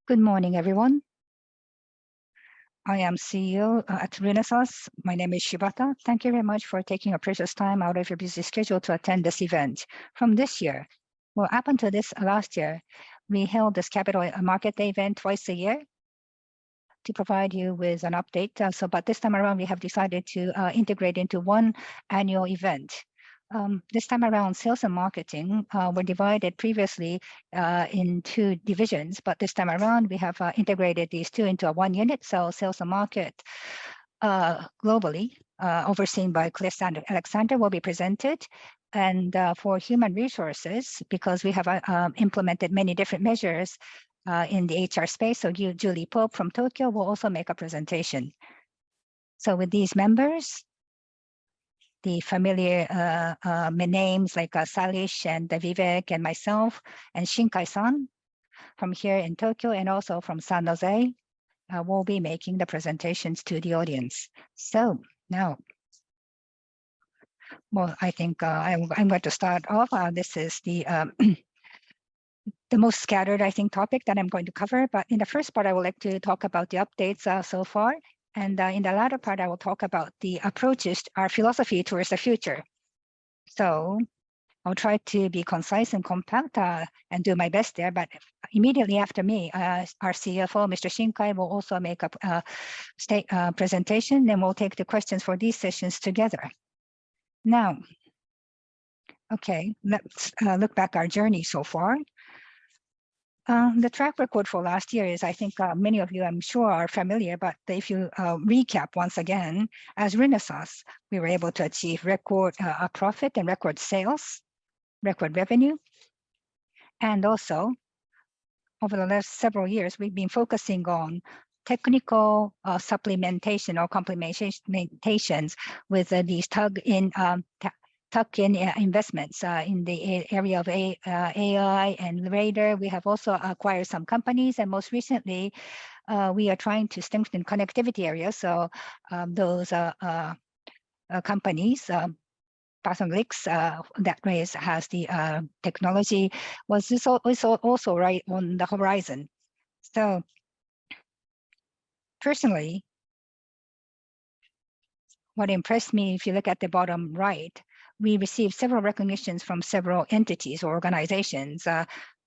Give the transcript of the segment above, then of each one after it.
Good morning, everyone. I am CEO at Renaissance. My name is Shibata. Thank you very much for taking a precious time out of your busy schedule to attend this event. From this year, well, up until this last year, we held this capital market day event twice a year to provide you with an update. But this time around, we have decided to integrate into one annual event. This time around, sales and marketing were divided previously in two divisions, but this time around, we have integrated these two into one unit. So sales and market globally, overseen by Alexander, will be presented. And for human resources, because we have implemented many different measures in the HR space, so Julie Pope from Tokyo will also make a presentation. So with these members, the familiar names like Salish and Vivek and myself and Shinkai-san from here in Tokyo and also from San Jose will be making the presentations to the audience. So now, well, I think I'm going to start off. This is the the most scattered, I think, topic that I'm going to cover. But in the first part, I would like to talk about the updates so far. And in the latter part, I will talk about the approaches, our philosophy towards the future. So I'll try to be concise and compact and do my best there. But immediately after me, our CFO, Mr. Shinkai, will also make a presentation, and we'll take the questions for these sessions together. Now, okay, let's look back our journey so far. The track record for last year is, I think many of you, I'm sure, are familiar, but if you recap once again, as Renaissance, we were able to achieve record profit and record sales, record revenue. And also, over the last several years, we've been focusing on technical supplementation or complementations with these tuck-in investments in the area of AI and radar. We have also acquired some companies, and most recently, we are trying to strengthen connectivity areas. So those companies, Pasanglix, that has the technology, was also right on the horizon. So personally, what impressed me, if you look at the bottom right, we received several recognitions from several entities or organizations.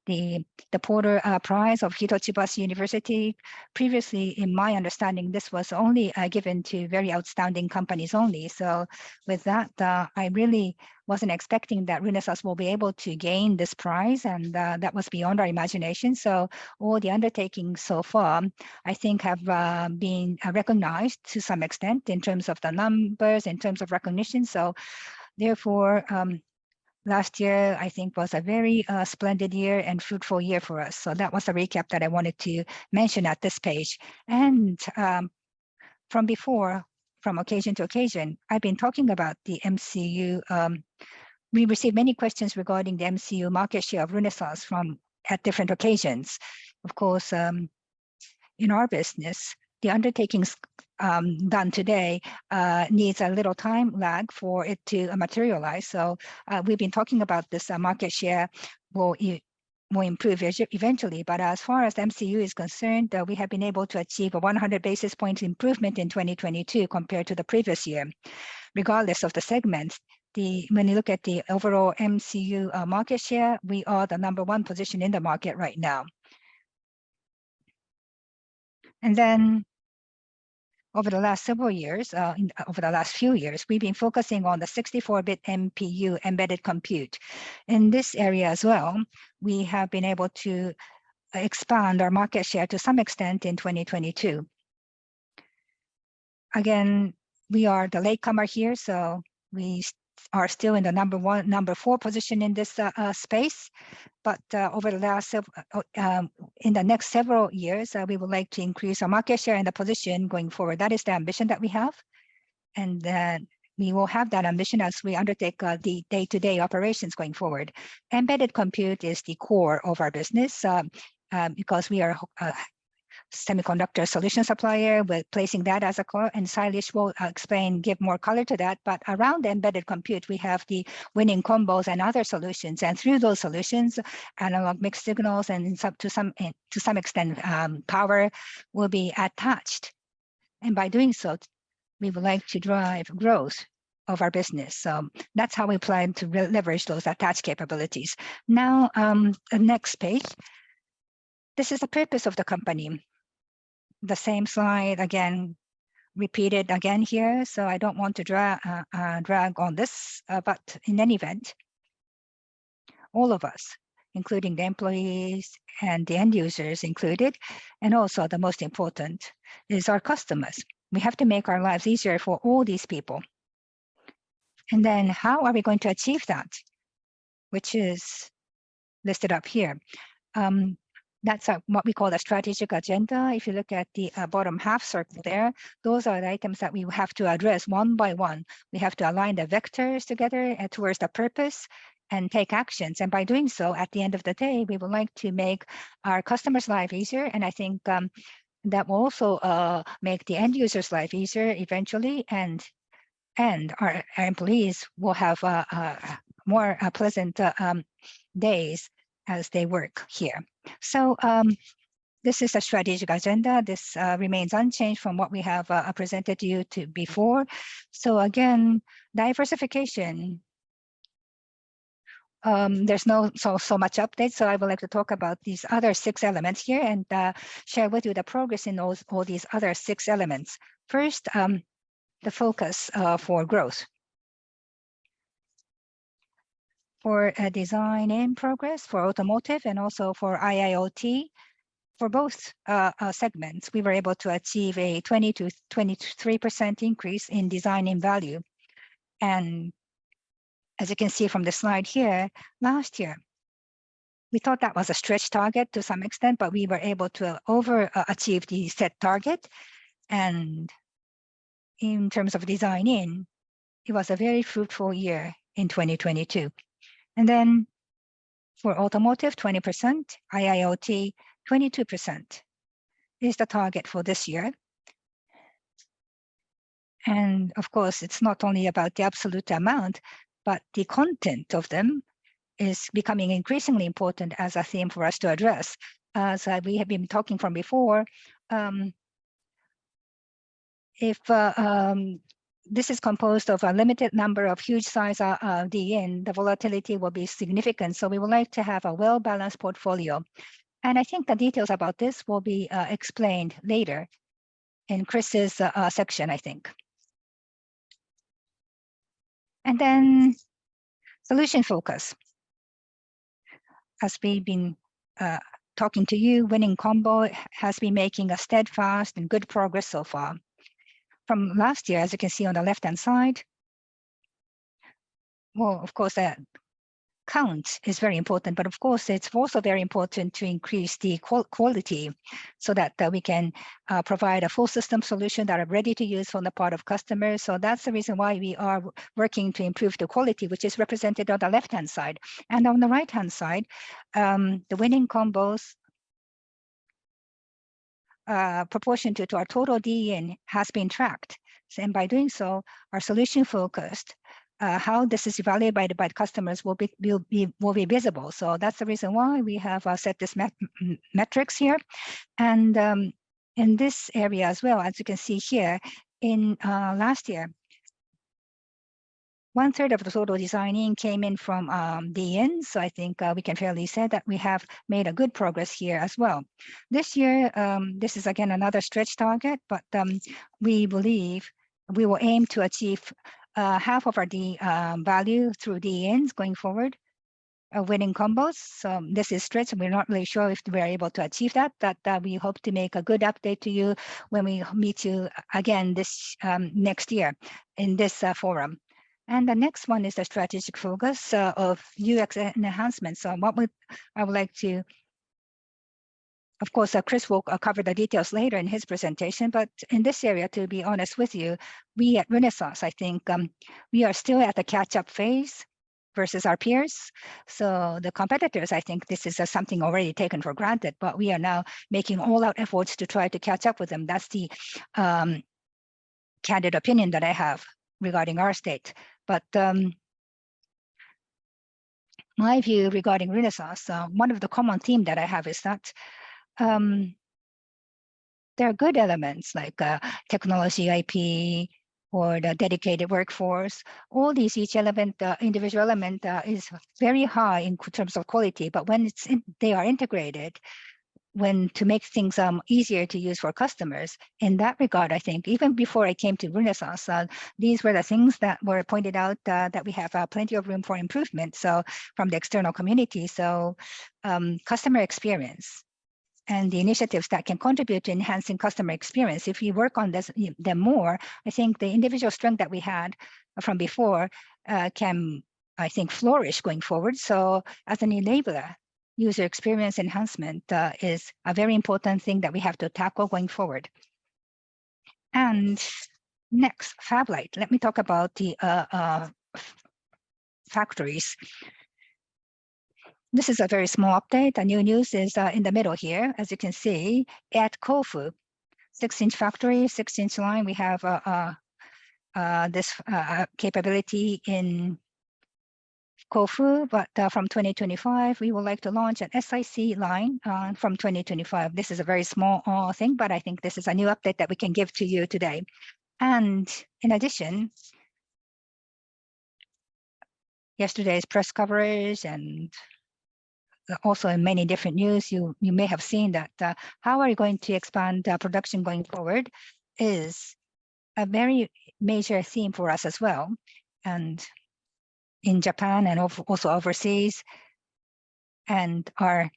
The Porter Prize of Hidetoshi University. Previously, in my understanding, this was only given to very outstanding companies only. So with that, I really wasn't expecting that Renaissance will be able to gain this prize, and that was beyond our imagination. So all the undertakings so far, I think, have been recognized to some extent in terms of the numbers, in terms of recognition. So therefore, last year, I think, was a very splendid year and fruitful year for us. So that was a recap that I wanted to mention at this page. And from before, from occasion to occasion, I've been talking about the MCU. We received many questions regarding the MCU market share of Renaissance at different occasions. Of course, in our business, the undertakings done today needs a little time lag for it to materialize. So we've been talking about this market share will improve eventually. But as far as MCU is concerned, we have been able to achieve a 100 basis point improvement in 2022 compared to the previous year. Regardless of the segments, when you look at the overall MCU market share, we are the #1 position in the market right now. And then over the last several years, over the last few years, we've been focusing on the 64-bit MPU embedded compute. In this area as well, we have been able to expand our market share to some extent in 2022. Again, we are the latecomer here, so we are still in the #4 position in this space. But over the last in the next several years, we would like to increase our market share and the position going forward. That is the ambition that we have, and we will have that ambition as we undertake the day-to-day operations going forward. Embedded compute is the core of our business because we are semiconductor solution supplier, with placing that as a core, and Silesh will give more color to that. But around the embedded compute, we have the winning combos and other solutions, and through those solutions, analog mixed signals and to some extent power will be attached. And by doing so, we would like to drive growth of our business. So that's how we plan to leverage those attached capabilities. Now, the next page. This is the purpose of the company. The same slide again, repeated again here. So I don't want to drag on this, but in any event, all of us, including the employees and the end users included, and also the most important is our customers. We have to make our lives easier for all these people. And then how are we going to achieve that? Which is listed up here. That's what we call the strategic agenda. If you look at the bottom half circle there, those are the items that we have to address one by one. We have to align the vectors together towards the purpose and take actions. And by doing so, at the end of the day, we would like to make our customers' life easier. And I think that will also make the end user's life easier eventually. And our employees will have more pleasant days as they work here. So this is a strategic agenda. This remains unchanged from what we have presented to you before. So again, diversification. There's no so much update, so I would like to talk about these other 6 elements here and share with you the progress in all these other 6 elements. First, the focus for growth. For design in progress, for automotive, and also for IIoT, for both segments, we were able to achieve a 20 to 23% increase in design in value. And as you can see from the slide here, last year, we thought that was a stretch target to some extent, but we were able to overachieve the set target. And in terms of design in, it was a very fruitful year in 2022. And then for automotive, 20%, IIoT, 22% is the target for this year. And of course, it's not only about the absolute amount, but the content of them is becoming increasingly important as a theme for us to address. As we have been talking from before, if this is composed of a limited number of huge size DN, the volatility will be significant. So we would like to have a well-balanced portfolio. And I think the details about this will be explained later in Chris's section, I think. And then solution focus. As we've been talking to you, winning combo has been making a steadfast and good progress so far. From last year, as you can see on the left-hand side, well, of course, that count is very important, but of course, it's also very important to increase the quality so that we can provide a full system solution that are ready to use on the part of customers. So that's the reason why we are working to improve the quality, which is represented on the left-hand side. And on the right-hand side, the winning combos proportion to our total DN has been tracked. And by doing so, our solution focused, how this is evaluated by the customers will be visible. So that's the reason why we have set this metrics here. And in this area as well, as you can see here, in last year, 1/3 of the total designing came in from DN. So I think we can fairly say that we have made a good progress here as well. This year, this is again another stretch target, but we believe we will aim to achieve half of our value through DNs going forward, winning combos. So this is stretch. We're not really sure if we're able to achieve that, but we hope to make a good update to you when we meet you again this next year in this forum. And the next one is the strategic focus of UX enhancement. So I would like to, of course, Chris will cover the details later in his presentation, but in this area, to be honest with you, we at Renaissance, I think we are still at the catch-up phase. versus our peers. So the competitors, I think this is something already taken for granted, but we are now making all-out efforts to try to catch up with them. That's the candid opinion that I have regarding our state. But my view regarding Renaissance, one of the common theme that I have is that there are good elements like technology IP or the dedicated workforce. All these, each element, individual element is very high in terms of quality, but when they are integrated, when to make things easier to use for customers, in that regard, I think even before I came to Renaissance, these were the things that were pointed out that we have plenty of room for improvement. So from the external community, so customer experience and the initiatives that can contribute to enhancing customer experience, if we work on them more, I think the individual strength that we had from before can, I think, flourish going forward. So as an enabler, user experience enhancement is a very important thing that we have to tackle going forward. And next, Fablight. Let me talk about the factories. This is a very small update. The new news is in the middle here. As you can see, at Kofu, 6-inch factory, 6-inch line, we have this capability in Kofu, but from 2025, we would like to launch an SiC line from 2025. This is a very small thing, but I think this is a new update that we can give to you today. And in addition, yesterday's press coverage and also in many different news, you may have seen that how are you going to expand production going forward is a very major theme for us as well. And in Japan and also overseas, and our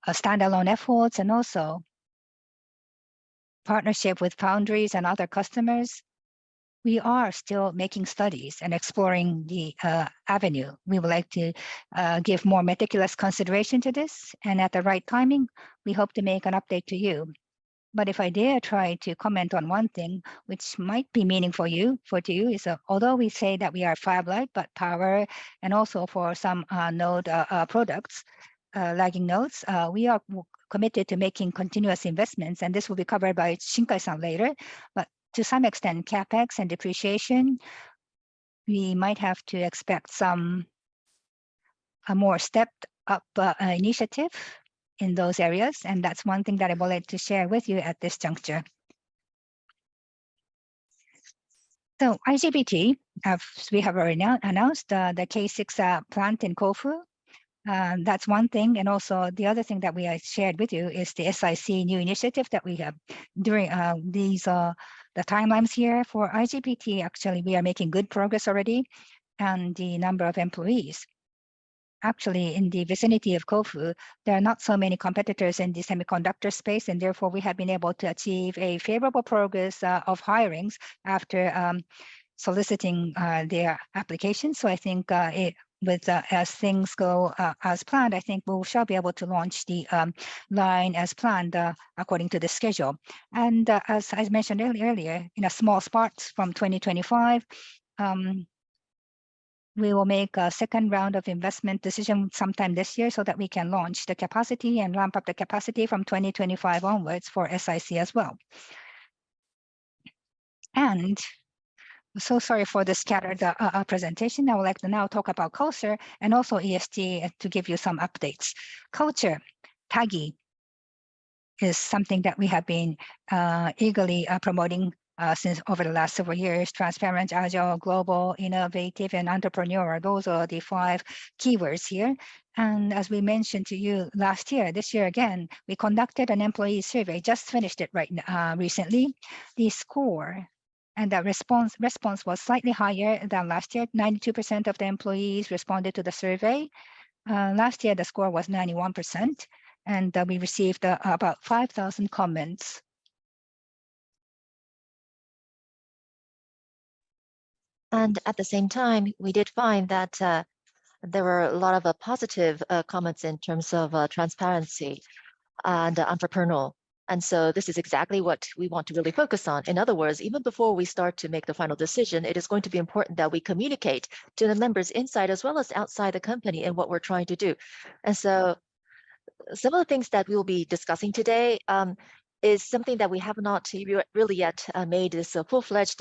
standalone efforts and also partnership with foundries and other customers, we are still making studies and exploring the avenue. We would like to give more meticulous consideration to this, and at the right timing, we hope to make an update to you. But if I dare try to comment on one thing, which might be meaningful to you, is although we say that we are Fablight, but power and also for some node products, lagging nodes, we are committed to making continuous investments, and this will be covered by Shinkai-san later. But to some extent, CapEx and depreciation, we might have to expect a more stepped up initiative in those areas. And that's one thing that I would like to share with you at this juncture. So IGBT, we have already announced the K6 plant in Kofu. That's one thing. And also the other thing that we shared with you is the SiC new initiative that we have during the timelines here for IGBT. Actually, we are making good progress already. And the number of employees, actually in the vicinity of Kofu, there are not so many competitors in the semiconductor space, and therefore we have been able to achieve a favorable progress of hirings after soliciting their applications. So I think as things go as planned, I think we shall be able to launch the line as planned according to the schedule. And as I mentioned earlier, in a small parts from 2025, we will make a second round of investment decision sometime this year so that we can launch the capacity and ramp up the capacity from 2025 onwards for SiC as well. And so sorry for the scattered presentation. I would like to now talk about culture and also ESG to give you some updates. Culture, TAGI, is something that we have been eagerly promoting since over the last several years. Transparent, agile, global, innovative, and entrepreneurial. Those are the 5 keywords here. And as we mentioned to you last year, this year again, we conducted an employee survey, just finished it recently. The score and the response was slightly higher than last year. 92% of the employees responded to the survey. Last year, the score was 91%, and we received about 5,000 comments. And at the same time, we did find that there were a lot of positive comments in terms of transparency and entrepreneurial. And so this is exactly what we want to really focus on. In other words, even before we start to make the final decision, it is going to be important that we communicate to the members inside as well as outside the company and what we're trying to do. And so some of the things that we'll be discussing today is something that we have not really yet made this full-fledged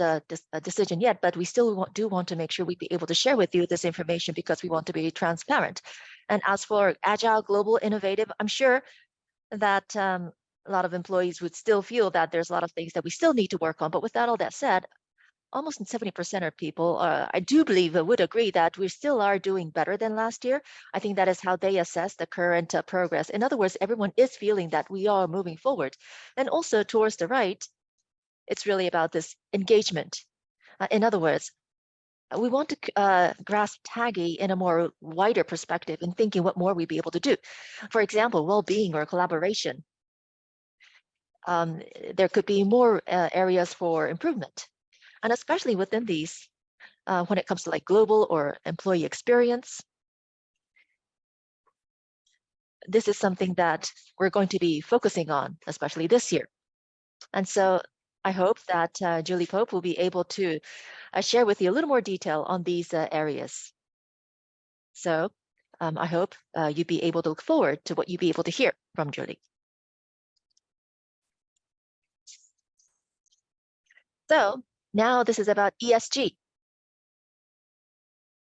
decision yet, but we still do want to make sure we be able to share with you this information because we want to be transparent. And as for agile, global, innovative, I'm sure that a lot of employees would still feel that there's a lot of things that we still need to work on. But with that, all that said, almost 70% of people, I do believe, would agree that we still are doing better than last year. I think that is how they assess the current progress. In other words, everyone is feeling that we are moving forward. And also towards the right, it's really about this engagement. In other words, we want to grasp TAGI in a more wider perspective and thinking what more we'd be able to do. For example, well-being or collaboration. There could be more areas for improvement. And especially within these, when it comes to like global or employee experience, this is something that we're going to be focusing on, especially this year. And so I hope that Julie Pope will be able to share with you a little more detail on these areas. So I hope you'd be able to look forward to what you'd be able to hear from Julie. So now this is about ESG.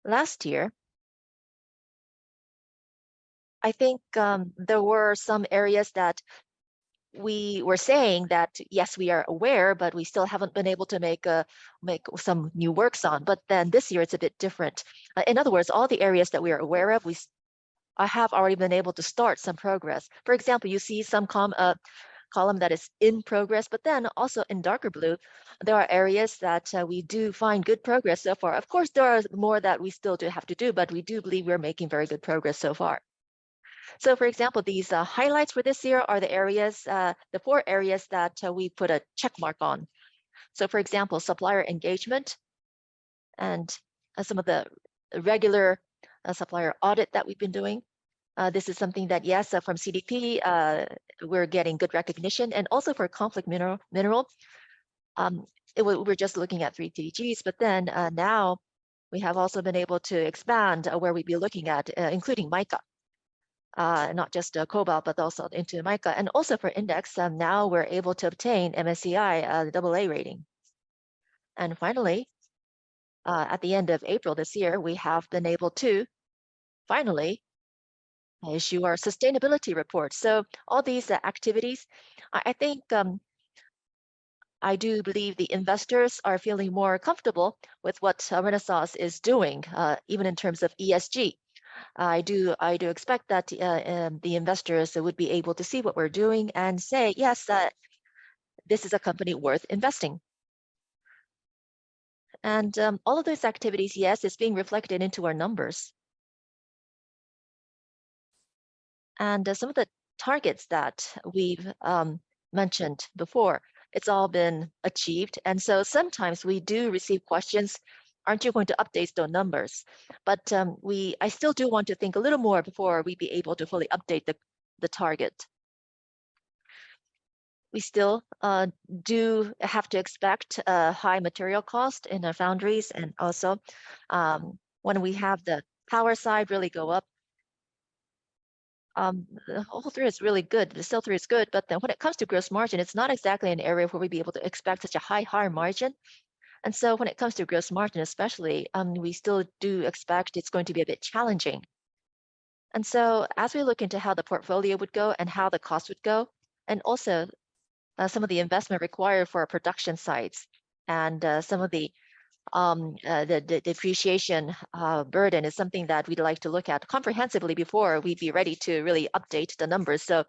Last year, I think there were some areas that we were saying that, yes, we are aware, but we still haven't been able to make some new works on. But then this year, it's a bit different. In other words, all the areas that we are aware of, I have already been able to start some progress. For example, you see some column that is in progress, but then also in darker blue, there are areas that we do find good progress so far. Of course, there are more that we still do have to do, but we do believe we're making very good progress so far. So for example, these highlights for this year are the areas, the 4 areas that we put a check mark on. So for example, supplier engagement and some of the regular supplier audit that we've been doing. This is something that, yes, from CDP, we're getting good recognition. And also for conflict mineral, we're just looking at 3 TGs, but then now we have also been able to expand where we'd be looking at, including mica. Not just cobalt, but also into mica. And also for index, now we're able to obtain MSCI AA rating. And finally, at the end of April this year, we have been able to finally issue our sustainability report. So all these activities, I think I do believe the investors are feeling more comfortable with what Renaissance is doing, even in terms of ESG. I do expect that the investors would be able to see what we're doing and say, yes, this is a company worth investing. And all of those activities, yes, is being reflected into our numbers. And some of the targets that we've mentioned before, it's all been achieved. And so sometimes we do receive questions, aren't you going to update those numbers? But I still do want to think a little more before we be able to fully update the target. We still do have to expect a high material cost in our foundries, and also when we have the power side really go up, the whole through is really good. The sell-through is good, but then when it comes to gross margin, it's not exactly an area where we'd be able to expect such a higher margin. And so when it comes to gross margin, especially, we still do expect it's going to be a bit challenging. And so as we look into how the portfolio would go and how the cost would go, and also some of the investment required for our production sites and some of the depreciation burden is something that we'd like to look at comprehensively before we'd be ready to really update the numbers. So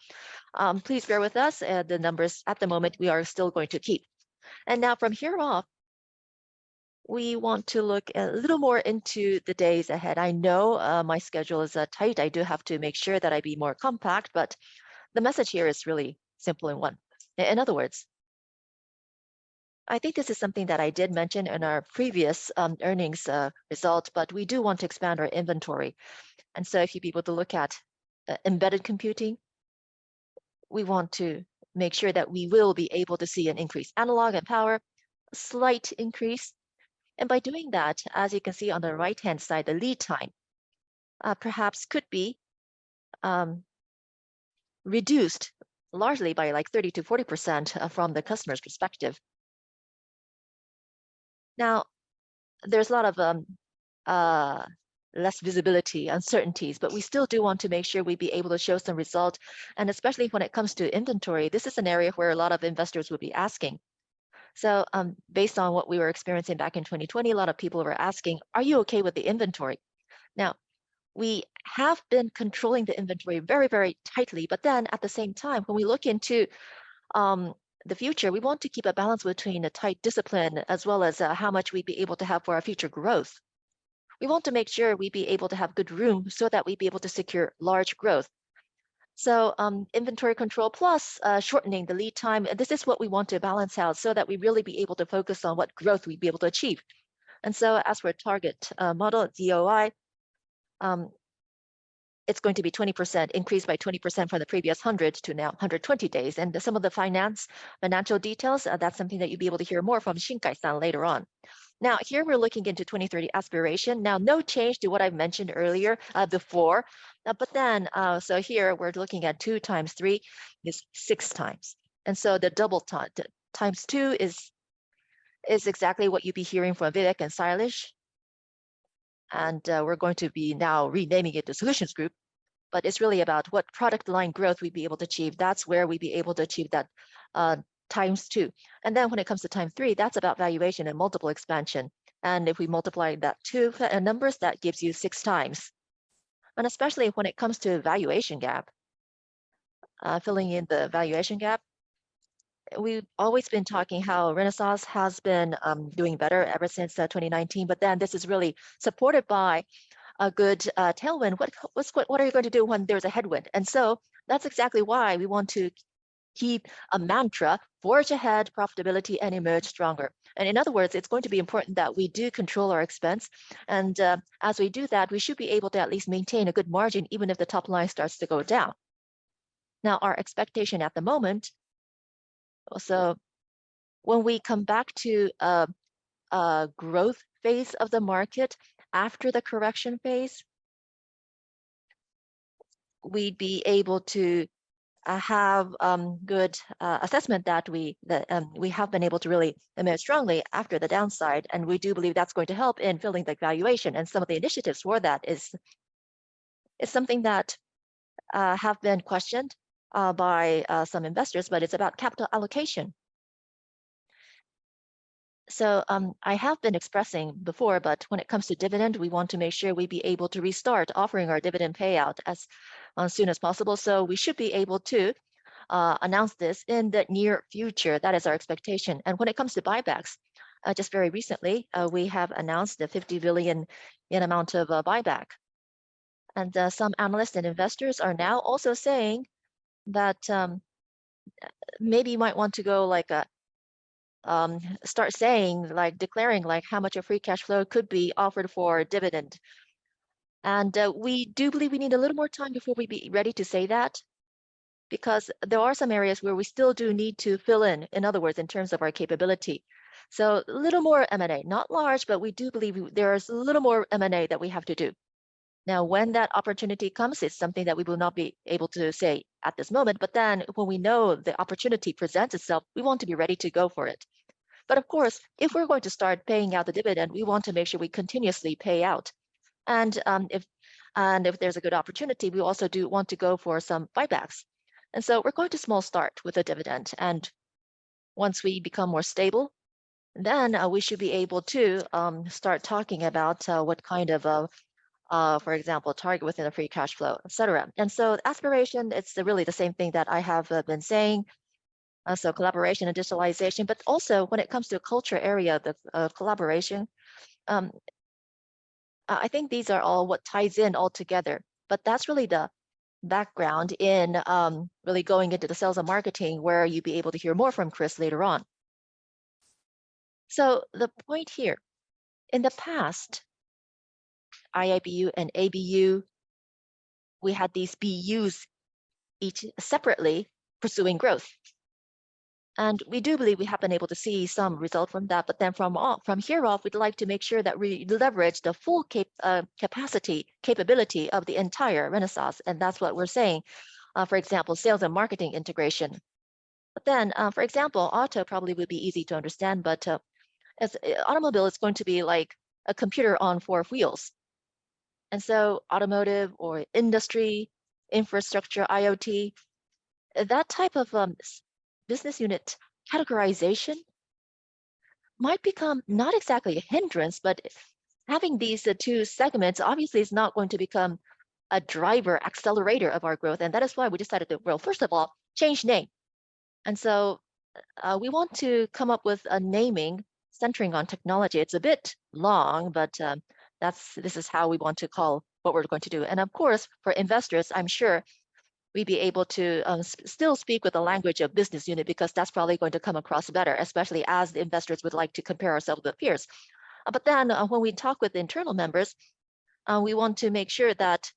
please bear with us. The numbers at the moment we are still going to keep. And now from here off, we want to look a little more into the days ahead. I know my schedule is tight. I do have to make sure that I be more compact, but the message here is really simple and one. In other words, I think this is something that I did mention in our previous earnings result, but we do want to expand our inventory. And so if you be able to look at embedded computing, we want to make sure that we will be able to see an increased analog and power, a slight increase. And by doing that, as you can see on the right-hand side, the lead time perhaps could be reduced largely by like 30 to 40% from the customer's perspective. Now, there's a lot of less visibility, uncertainties, but we still do want to make sure we be able to show some result. And especially when it comes to inventory, this is an area where a lot of investors would be asking. So based on what we were experiencing back in 2020, a lot of people were asking, are you okay with the inventory? Now, we have been controlling the inventory very, very tightly, but then at the same time, when we look into the future, we want to keep a balance between a tight discipline as well as how much we'd be able to have for our future growth. We want to make sure we be able to have good room so that we be able to secure large growth. So inventory control plus shortening the lead time, this is what we want to balance out so that we really be able to focus on what growth we'd be able to achieve. And so as for target model, DOI, it's going to be 20%, increased by 20% from the previous 100 to now 120 days. And some of the financial details, that's something that you'll be able to hear more from Shinkai-san later on. Now, here we're looking into 2030 aspiration. Now, no change to what I mentioned earlier before, but then, so here we're looking at 2 times 3 is 6 times. And so the double times 2 is exactly what you'll be hearing from Vivek and Silesh. And we're going to be now renaming it the Solutions Group, but it's really about what product line growth we'd be able to achieve. That's where we'd be able to achieve that times 2. And then when it comes to time 3, that's about valuation and multiple expansion. And if we multiply that 2 numbers, that gives you 6 times. And especially when it comes to valuation gap, filling in the valuation gap, we've always been talking how Renaissance has been doing better ever since 2019, but then this is really supported by a good tailwind. What are you going to do when there's a headwind? And so that's exactly why we want to keep a mantra, forge ahead, profitability, and emerge stronger. And in other words, it's going to be important that we do control our expense. And as we do that, we should be able to at least maintain a good margin, even if the top line starts to go down. Now, our expectation at the moment, so when we come back to a growth phase of the market after the correction phase, we'd be able to have good assessment that we have been able to really emerge strongly after the downside, and we do believe that's going to help in filling the valuation. And some of the initiatives for that is something that have been questioned by some investors, but it's about capital allocation. So I have been expressing before, but when it comes to dividend, we want to make sure we be able to restart offering our dividend payout as soon as possible. So we should be able to announce this in the near future. That is our expectation. And when it comes to buybacks, just very recently, we have announced the 50 billion in amount of buyback. And some analysts and investors are now also saying that maybe you might want to go like a start saying, like declaring like how much of free cash flow could be offered for dividend. And we do believe we need a little more time before we be ready to say that, because there are some areas where we still do need to fill in other words, in terms of our capability. So a little more M&A, not large, but we do believe there's a little more M&A that we have to do. Now, when that opportunity comes, it's something that we will not be able to say at this moment, but then when we know the opportunity presents itself, we want to be ready to go for it. But of course, if we're going to start paying out the dividend, we want to make sure we continuously pay out. And if there's a good opportunity, we also do want to go for some buybacks. And so we're going to small start with a dividend. And once we become more stable, then we should be able to start talking about what kind of for example, target within a free cash flow, etc. And so aspiration, it's really the same thing that I have been saying. So collaboration and digitalization, but also when it comes to culture area, the collaboration, I think these are all what ties in all together. But that's really the background in really going into the sales and marketing, where you'll be able to hear more from Chris later on. So the point here, in the past, IIBU and ABU, we had these BUs each separately pursuing growth. And we do believe we have been able to see some result from that. But then from here off, we'd like to make sure that we leverage the full capability of the entire Renaissance. And that's what we're saying. For example, sales and marketing integration. But then, for example, auto probably would be easy to understand, but as automobile is going to be like a computer on 4 wheels. And so automotive or industry, infrastructure, IoT, that type of business unit categorization might become not exactly a hindrance, but having these two segments obviously is not going to become a driver, accelerator of our growth. And that is why we decided to, well, first of all, change name. And so we want to come up with a naming centering on technology. It's a bit long, but this is how we want to call what we're going to do. And of course, for investors, I'm sure we'd be able to still speak with the language of business unit, because that's probably going to come across better, especially as the investors would like to compare ourselves with peers. But then when we talk with internal members, we want to make sure that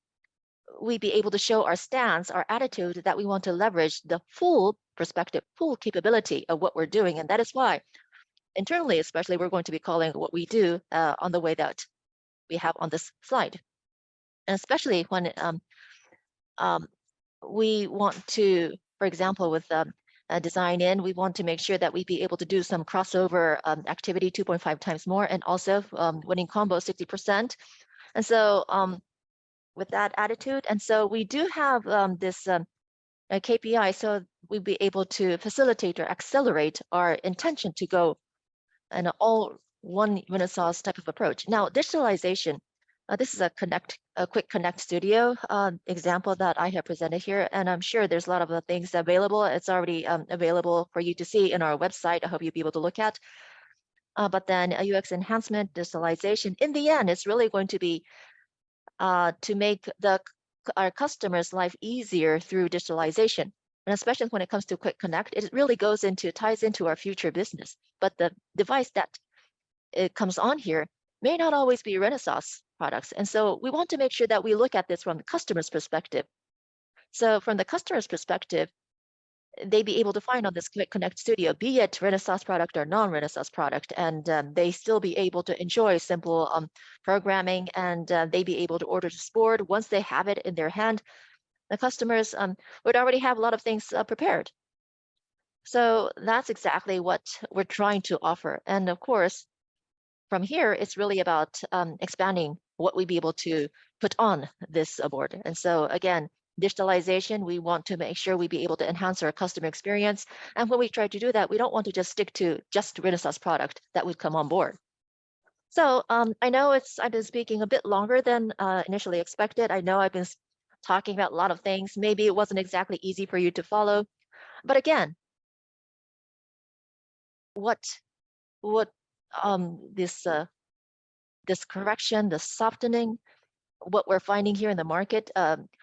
we be able to show our stance, our attitude, that we want to leverage the full perspective, full capability of what we're doing. And that is why internally, especially, we're going to be calling what we do on the way that we have on this slide. And especially when we want to, for example, with design in, we want to make sure that we be able to do some crossover activity 2.5 times more, and also winning combo 60%. And so with that attitude, and so we do have this KPI, so we'll be able to facilitate or accelerate our intention to go an all one Renaissance type of approach. Now, digitalization, this is a quick Connect Studio example that I have presented here, and I'm sure there's a lot of things available. It's already available for you to see in our website. I hope you'll be able to look at. But then UX enhancement, digitalization, in the end, it's really going to be to make our customers' life easier through digitalization. And especially when it comes to Quick Connect, it really ties into our future business. But the device that it comes on here may not always be Renaissance products. And so we want to make sure that we look at this from the customer's perspective. So from the customer's perspective, they be able to find on this Quick Connect Studio, be it Renaissance product or non-Renaissance product, and they still be able to enjoy simple programming, and they be able to order this board. Once they have it in their hand, the customers would already have a lot of things prepared. So that's exactly what we're trying to offer. And of course, from here, it's really about expanding what we'd be able to put on this board. And so again, digitalization, we want to make sure we be able to enhance our customer experience. And when we try to do that, we don't want to just stick to just Renaissance product that would come on board. So I know I've been speaking a bit longer than initially expected. I know I've been talking about a lot of things. Maybe it wasn't exactly easy for you to follow. But again, what this correction, the softening, what we're finding here in the market,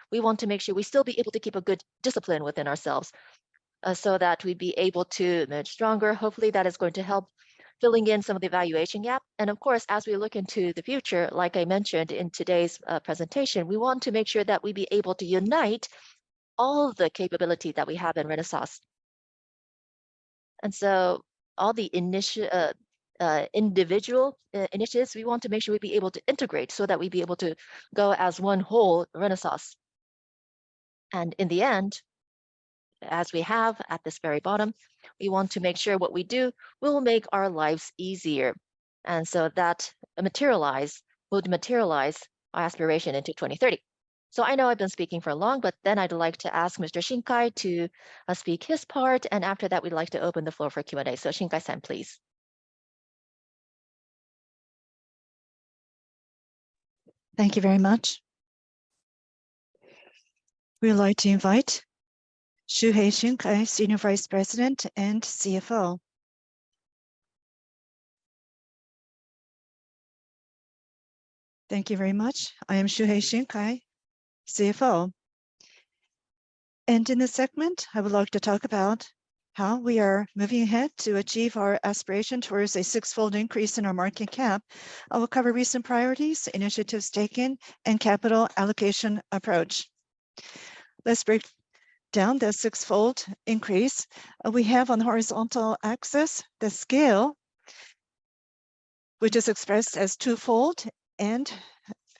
we want to make sure we still be able to keep a good discipline within ourselves so that we be able to emerge stronger. Hopefully that is going to help filling in some of the valuation gap. And of course, as we look into the future, like I mentioned in today's presentation, we want to make sure that we be able to unite all the capability that we have in Renaissance. And so all the individual initiatives, we want to make sure we be able to integrate so that we be able to go as one whole Renaissance. And in the end, as we have at this very bottom, we want to make sure what we do will make our lives easier. And so that would materialize our aspiration into 2030. So I know I've been speaking for long, but then I'd like to ask Mr. Shinkai to speak his part. And after that, we'd like to open the floor for Q&A. So Shinkai-san, please. Thank you very much. We would like to invite Shuhei Shinkai, Senior Vice President and CFO. Thank you very much. I am Shuhei Shinkai, CFO. And in this segment, I would like to talk about how we are moving ahead to achieve our aspiration towards a 6-fold increase in our market cap. I will cover recent priorities, initiatives taken, and capital allocation approach. Let's break down the six-fold increase, we have on the horizontal axis the scale, which is expressed as twofold, and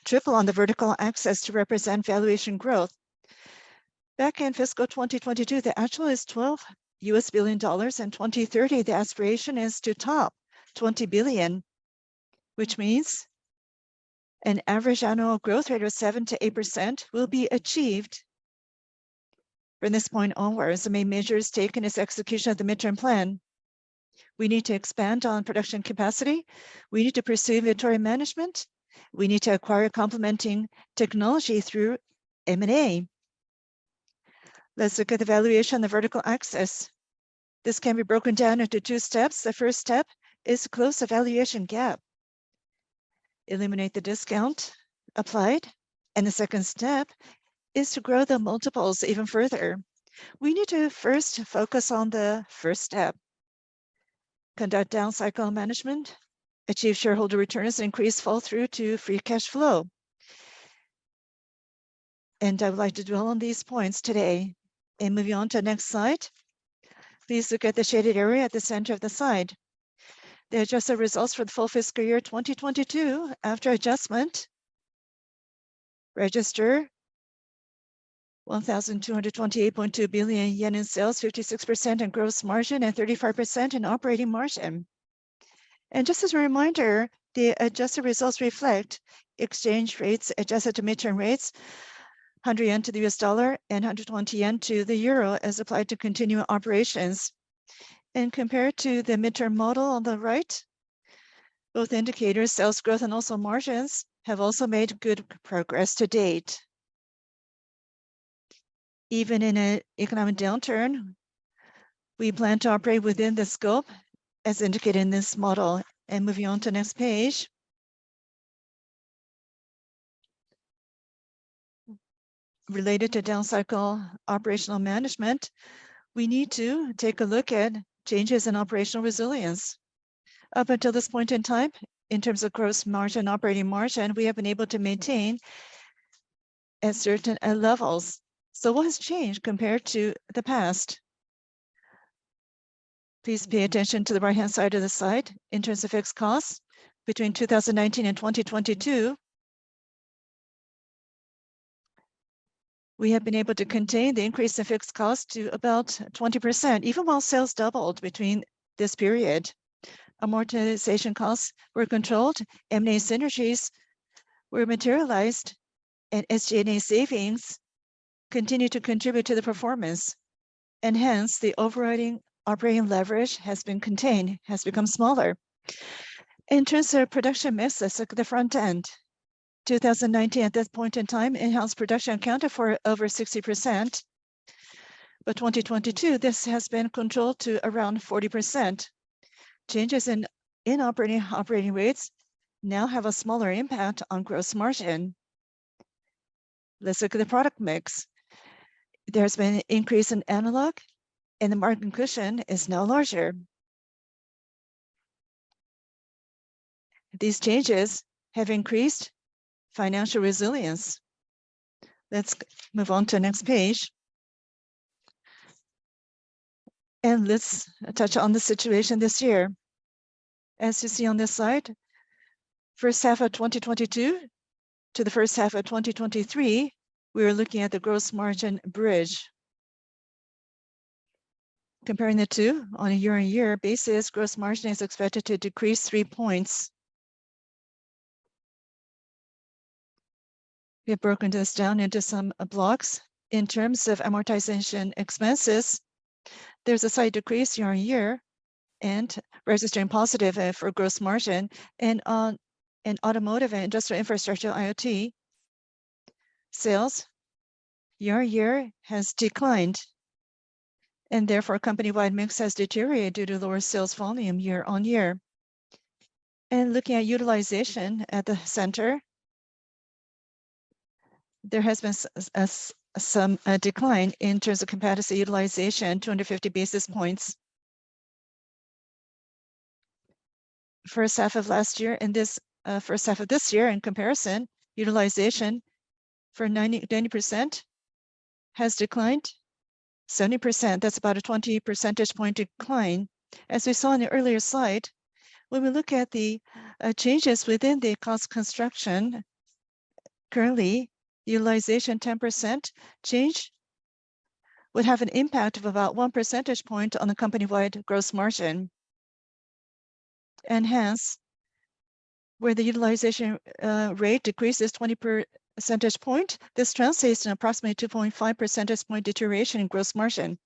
triple on the vertical axis to represent valuation growth. Back in fiscal 2022, the actual is $12 billion. In 2030, the aspiration is to top 20 billion, which means an average annual growth rate of 7 to 8% will be achieved. From this point onwards, the main measures taken is execution of the midterm plan. We need to expand on production capacity. We need to pursue inventory management. We need to acquire complementing technology through M&A. Let's look at the valuation on the vertical axis. This can be broken down into two steps. The first step is to close the valuation gap, eliminate the discount applied. And the second step is to grow the multiples even further. We need to first focus on the first step, conduct down cycle management, achieve shareholder returns, and increase fall through to free cash flow. And I would like to dwell on these points today. And moving on to the next slide, please look at the shaded area at the center of the slide. The adjusted results for the full fiscal year 2022 after adjustment register 1,228.2 billion yen in sales, 56% in gross margin, and 35% in operating margin. And just as a reminder, the adjusted results reflect exchange rates adjusted to midterm rates, 100 yen to the US dollar and 120 yen to the euro as applied to continuing operations. And compared to the midterm model on the right, both indicators, sales growth and also margins, have also made good progress to date. Even in an economic downturn, we plan to operate within the scope as indicated in this model. And moving on to the next page. Related to down cycle operational management, we need to take a look at changes in operational resilience. Up until this point in time, in terms of gross margin, operating margin, we have been able to maintain at certain levels. So what has changed compared to the past? Please pay attention to the right-hand side of the slide. In terms of fixed costs, between 2019 and 2022, we have been able to contain the increase in fixed costs to about 20%, even while sales doubled between this period. Amortization costs were controlled, M&A synergies were materialized, and SG&A savings continue to contribute to the performance. And hence, the overriding operating leverage has been contained, has become smaller. In terms of production mix, let's look at the front end. 2019, at this point in time, in-house production accounted for over 60%. But 2022, this has been controlled to around 40%. Changes in operating rates now have a smaller impact on gross margin. Let's look at the product mix. There's been an increase in analog, and the margin cushion is now larger. These changes have increased financial resilience. Let's move on to the next page. And let's touch on the situation this year. As you see on this slide, first half of 2022 to the first half of 2023, we are looking at the gross margin bridge. Comparing the two on a year-on-year basis, gross margin is expected to decrease 3 points. We have broken this down into some blocks. In terms of amortization expenses, there's a slight decrease year-on-year and registering positive for gross margin. And on in automotive and industrial infrastructure IoT, sales year-on-year has declined, and therefore company-wide mix has deteriorated due to lower sales volume year-on-year. And looking at utilization at the center, there has been some decline in terms of capacity utilization, 250 basis points. First half of last year and this first half of this year in comparison, utilization for 90% has declined. 70%. That's about a 20 percentage point decline. As we saw in the earlier slide, when we look at the changes within the cost construction, currently utilization 10% change would have an impact of about 1 percentage point on the company-wide gross margin. And hence, where the utilization rate decreases 20 percentage point, this translates to approximately 2.5 percentage point deterioration in gross margin.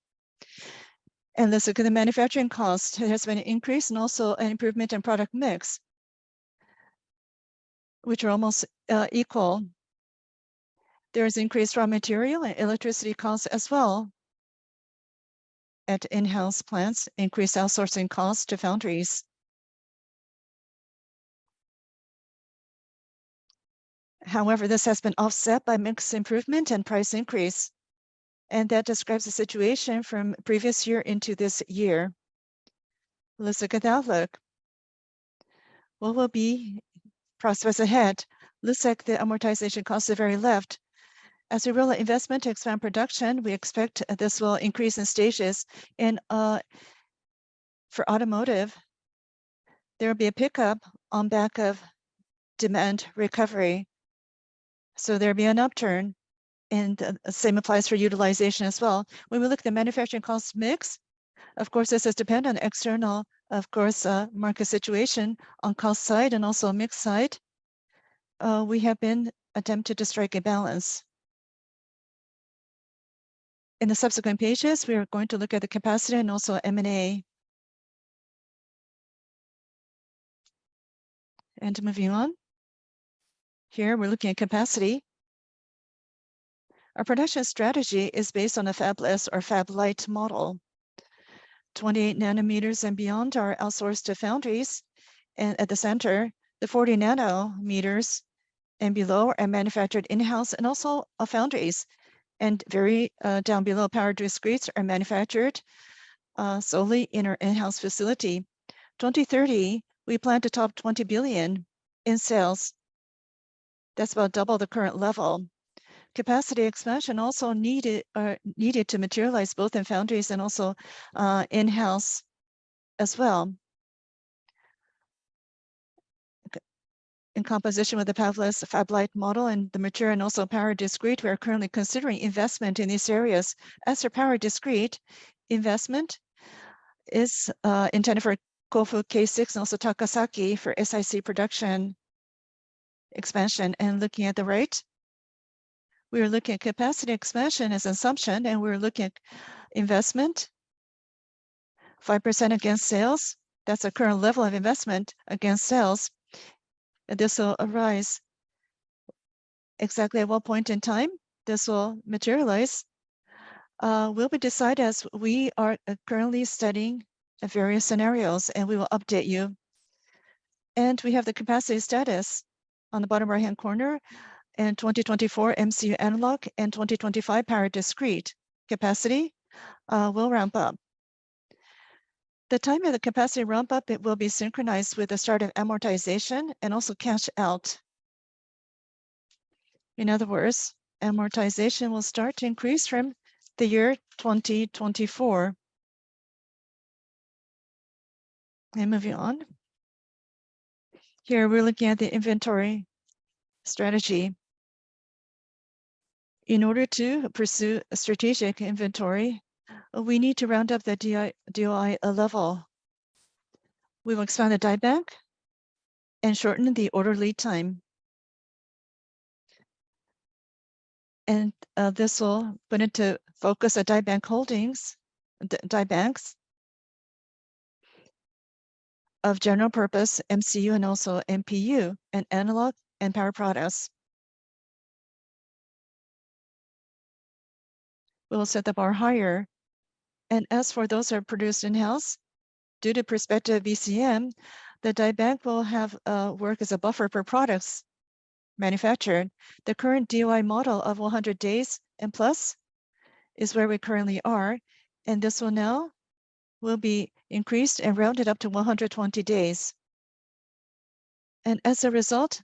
And let's look at the manufacturing cost. There has been an increase and also an improvement in product mix, which are almost equal. There is increased raw material and electricity costs as well at in-house plants, increased outsourcing costs to foundries. However, this has been offset by mix improvement and price increase. And that describes the situation from previous year into this year. Let's look at the outlook. What will be prospects ahead? Looks like the amortization cost at the very left. As we roll out investment to expand production, we expect this will increase in stages. And for automotive, there will be a pickup on back of demand recovery. So there'll be an upturn, and the same applies for utilization as well. When we look at the manufacturing cost mix, of course, this is dependent on external, market situation on cost side and also mix side. We have been attempted to strike a balance. In the subsequent pages, we are going to look at the capacity and also M&A. And moving on. Here, we're looking at capacity. Our production strategy is based on a fabless or fab-light model. 28 nanometers and beyond are outsourced to foundries. And at the center, the 40 nanometers and below are manufactured in-house and also foundries. And very down below, power discretes are manufactured solely in our in-house facility. 2030, we plan to top 20 billion in sales. That's about double the current level. Capacity expansion also needed to materialize both in foundries and also in-house as well. In composition with the fabless fab-light model and the mature and also power discrete, we are currently considering investment in these areas. As for power discrete, investment is intended for Kofu K6 and also Takasaki for SiC production expansion. And looking at the right, we are looking at capacity expansion as an assumption, and we're looking at investment, 5% against sales. That's a current level of investment against sales. And this will arise exactly at what point in time this will materialize will be decided as we are currently studying various scenarios, and we will update you. And we have the capacity status on the bottom right-hand corner. And 2024 MCU analog and 2025 power discrete capacity will ramp up. The time of the capacity ramp up, it will be synchronized with the start of amortization and also cash out. In other words, amortization will start to increase from the year 2024. And moving on. Here we're looking at the inventory strategy. In order to pursue a strategic inventory, we need to round up the DOI level. We will expand the die bank and shorten the order lead time. And this will put into focus a die bank holdings, die banks of general purpose MCU and also MPU and analog and power products. We will set the bar higher. And as for those that are produced in-house, due to prospective VCM, the die bank will have work as a buffer for products manufactured. The current DOI model of 100 days and plus is where we currently are. And this will be increased and rounded up to 120 days. And as a result,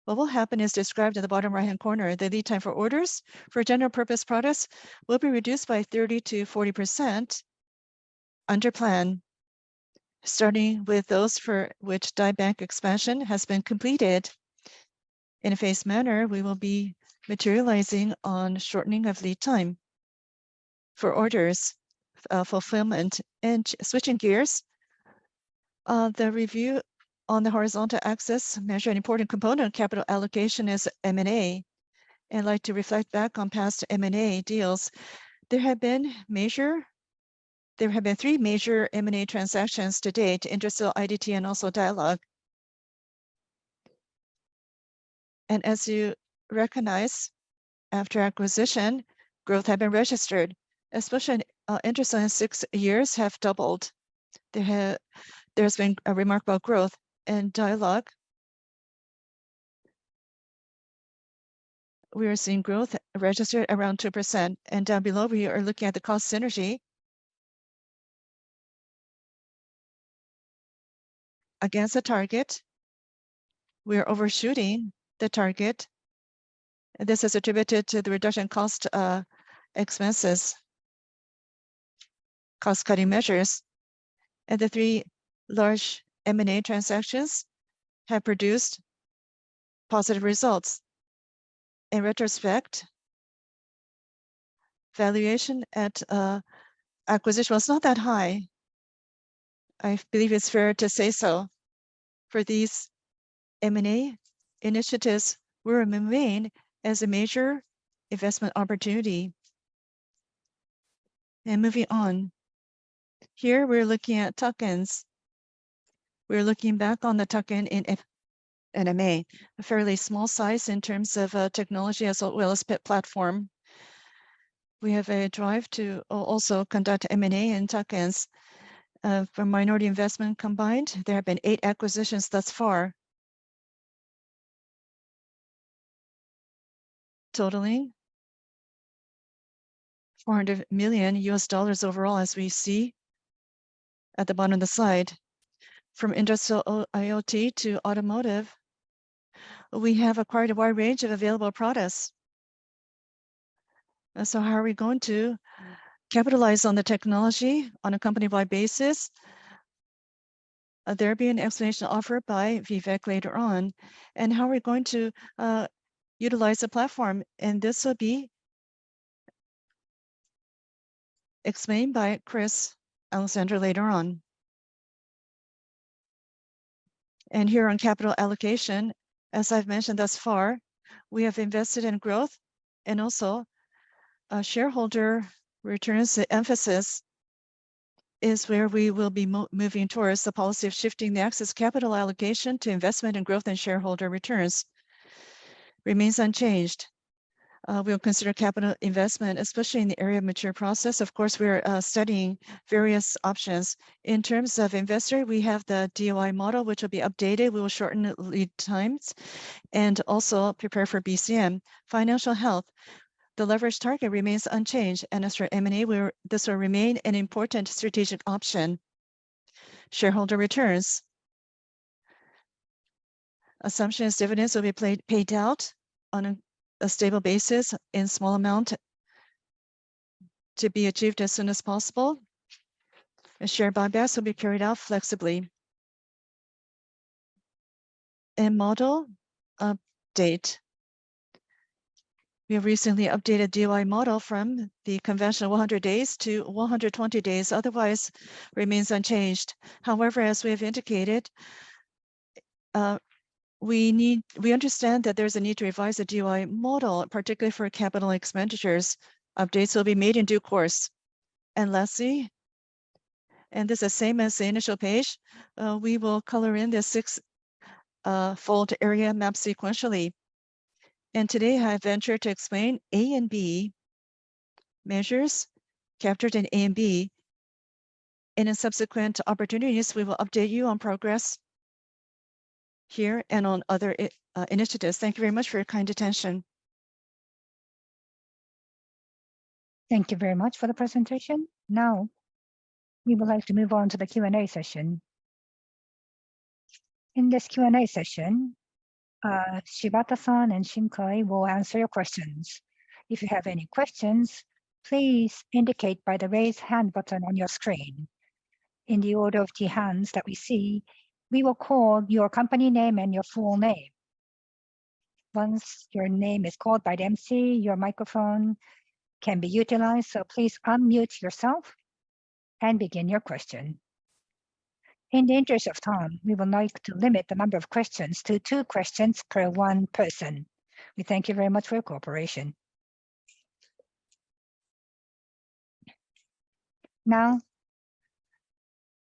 what will happen is described in the bottom right-hand corner. The lead time for orders for general purpose products will be reduced by 30 to 40% under plan, starting with those for which die bank expansion has been completed. In a phased manner, we will be materializing on shortening of lead time for orders, fulfillment, and switching gears. The review on the horizontal axis measure an important component of capital allocation is M&A. And I'd like to reflect back on past M&A deals. There have been 3 major M&A transactions to date, Intersil, IDT, and also Dialog. And as you recognize, after acquisition, growth have been registered, especially Intersil in 6 years have doubled. There's been a remarkable growth in Dialog. We are seeing growth registered around 2%. And down below, we are looking at the cost synergy against the target. We are overshooting the target. This is attributed to the reduction cost expenses, cost-cutting measures. And the 3 large M&A transactions have produced positive results. In retrospect, valuation at acquisition was not that high. I believe it's fair to say so. For these M&A initiatives will remain as a major investment opportunity. And moving on, here we're looking at tuck-ins. We're looking back on the tuck-in in NMA, a fairly small size in terms of technology as well as platform. We have a drive to also conduct M&A and tuck-ins. For minority investment combined, there have been 8 acquisitions thus far, totaling $400 million overall, as we see at the bottom of the slide. From industrial IoT to automotive, we have acquired a wide range of available products. So how are we going to capitalize on the technology on a company-wide basis? There'll be an explanation offered by Vivek later on. And how are we going to utilize the platform? And this will be explained by Chris Alexander later on. And here on capital allocation, as I've mentioned thus far, we have invested in growth and also shareholder returns. The emphasis is where we will be moving towards. The policy of shifting the axis capital allocation to investment and growth and shareholder returns remains unchanged. We'll consider capital investment, especially in the area of mature process. Of course, we're studying various options. In terms of investor, we have the DOI model, which will be updated. We will shorten lead times and also prepare for BCM. Financial health, the leverage target remains unchanged. And as for M&A, this will remain an important strategic option. Shareholder returns. Assumption is dividends will be paid out on a stable basis in small amount to be achieved as soon as possible. And share buybacks will be carried out flexibly. And model update. We have recently updated DOI model from the conventional 100 days to 120 days, otherwise remains unchanged. However, as we have indicated, we understand that there's a need to revise the DOI model, particularly for capital expenditures. Updates will be made in due course. And lastly, and this is the same as the initial page, we will color in the 6-fold area map sequentially. And today I have ventured to explain A and B measures captured in A and B. And in subsequent opportunities, we will update you on progress here and on other initiatives. Thank you very much for your kind attention. Thank you very much for the presentation. Now, we would like to move on to the Q&A session. In this Q&A session, Shibata-san and Shinkai will answer your questions. If you have any questions, please indicate by the raise hand button on your screen. In the order of the hands that we see, we will call your company name and your full name. Once your name is called by the MC, your microphone can be utilized, so please unmute yourself and begin your question. In the interest of time, we would like to limit the number of questions to 2 questions per one person. We thank you very much for your cooperation. Now,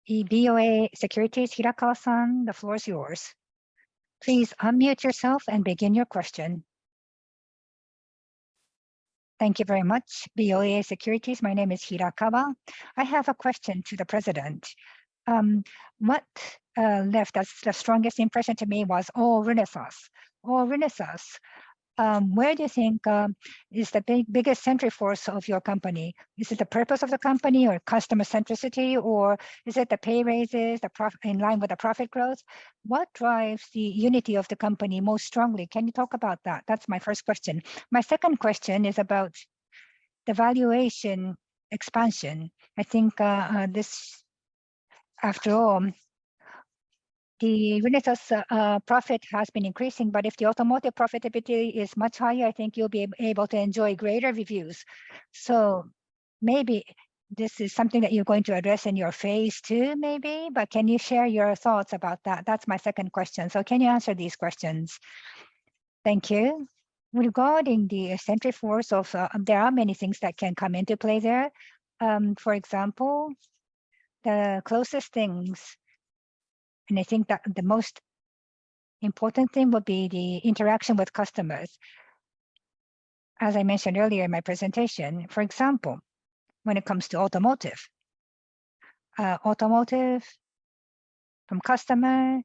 BOA Securities, Hirakawa-san, the floor is yours. Please unmute yourself and begin your question. Thank you very much, BOA Securities. My name is Hirakawa. I have a question to the president. What left as the strongest impression to me was all Renaissance. All Renaissance. Where do you think is the biggest central force of your company? Is it the purpose of the company or customer centricity, or is it the pay raises, the profit in line with the profit growth? What drives the unity of the company most strongly? Can you talk about that? That's my first question. My second question is about the valuation expansion. I think this, after all, the Renesas profit has been increasing, but if the automotive profitability is much higher, I think you'll be able to enjoy greater reviews. So maybe this is something that you're going to address in your phase 2, maybe, but can you share your thoughts about that? That's my second question. So can you answer these questions? Thank you. Regarding the central force of, there are many things that can come into play there. For example, the closest things, and I think that the most important thing would be the interaction with customers. As I mentioned earlier in my presentation, for example, when it comes to automotive from customer,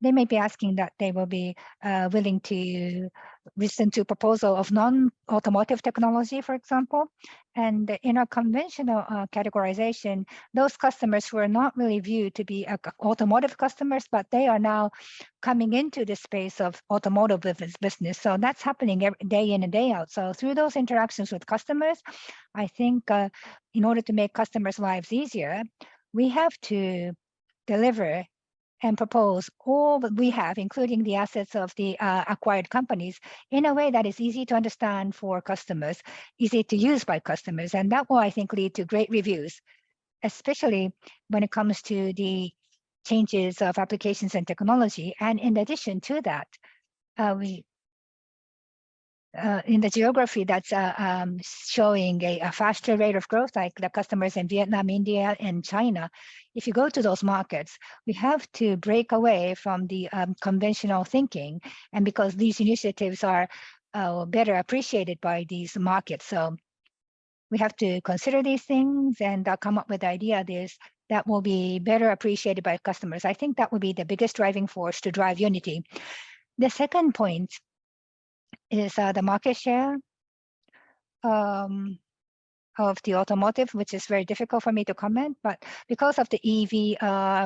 they may be asking that they will be willing to listen to proposal of non-automotive technology, for example. And in our conventional categorization, those customers who are not really viewed to be automotive customers, but they are now coming into the space of automotive business. So that's happening every day in and day out. So through those interactions with customers, I think in order to make customers' lives easier, we have to deliver and propose all that we have, including the assets of the acquired companies, in a way that is easy to understand for customers, easy to use by customers. And that will, I think, lead to great reviews, especially when it comes to the changes of applications and technology. And in addition to that, in the geography that's showing a faster rate of growth, like the customers in Vietnam, India, and China, if you go to those markets, we have to break away from the conventional thinking. And because these initiatives are better appreciated by these markets. So we have to consider these things and come up with ideas that will be better appreciated by customers. I think that would be the biggest driving force to drive unity. The second point is the market share of the automotive, which is very difficult for me to comment, but because of the EV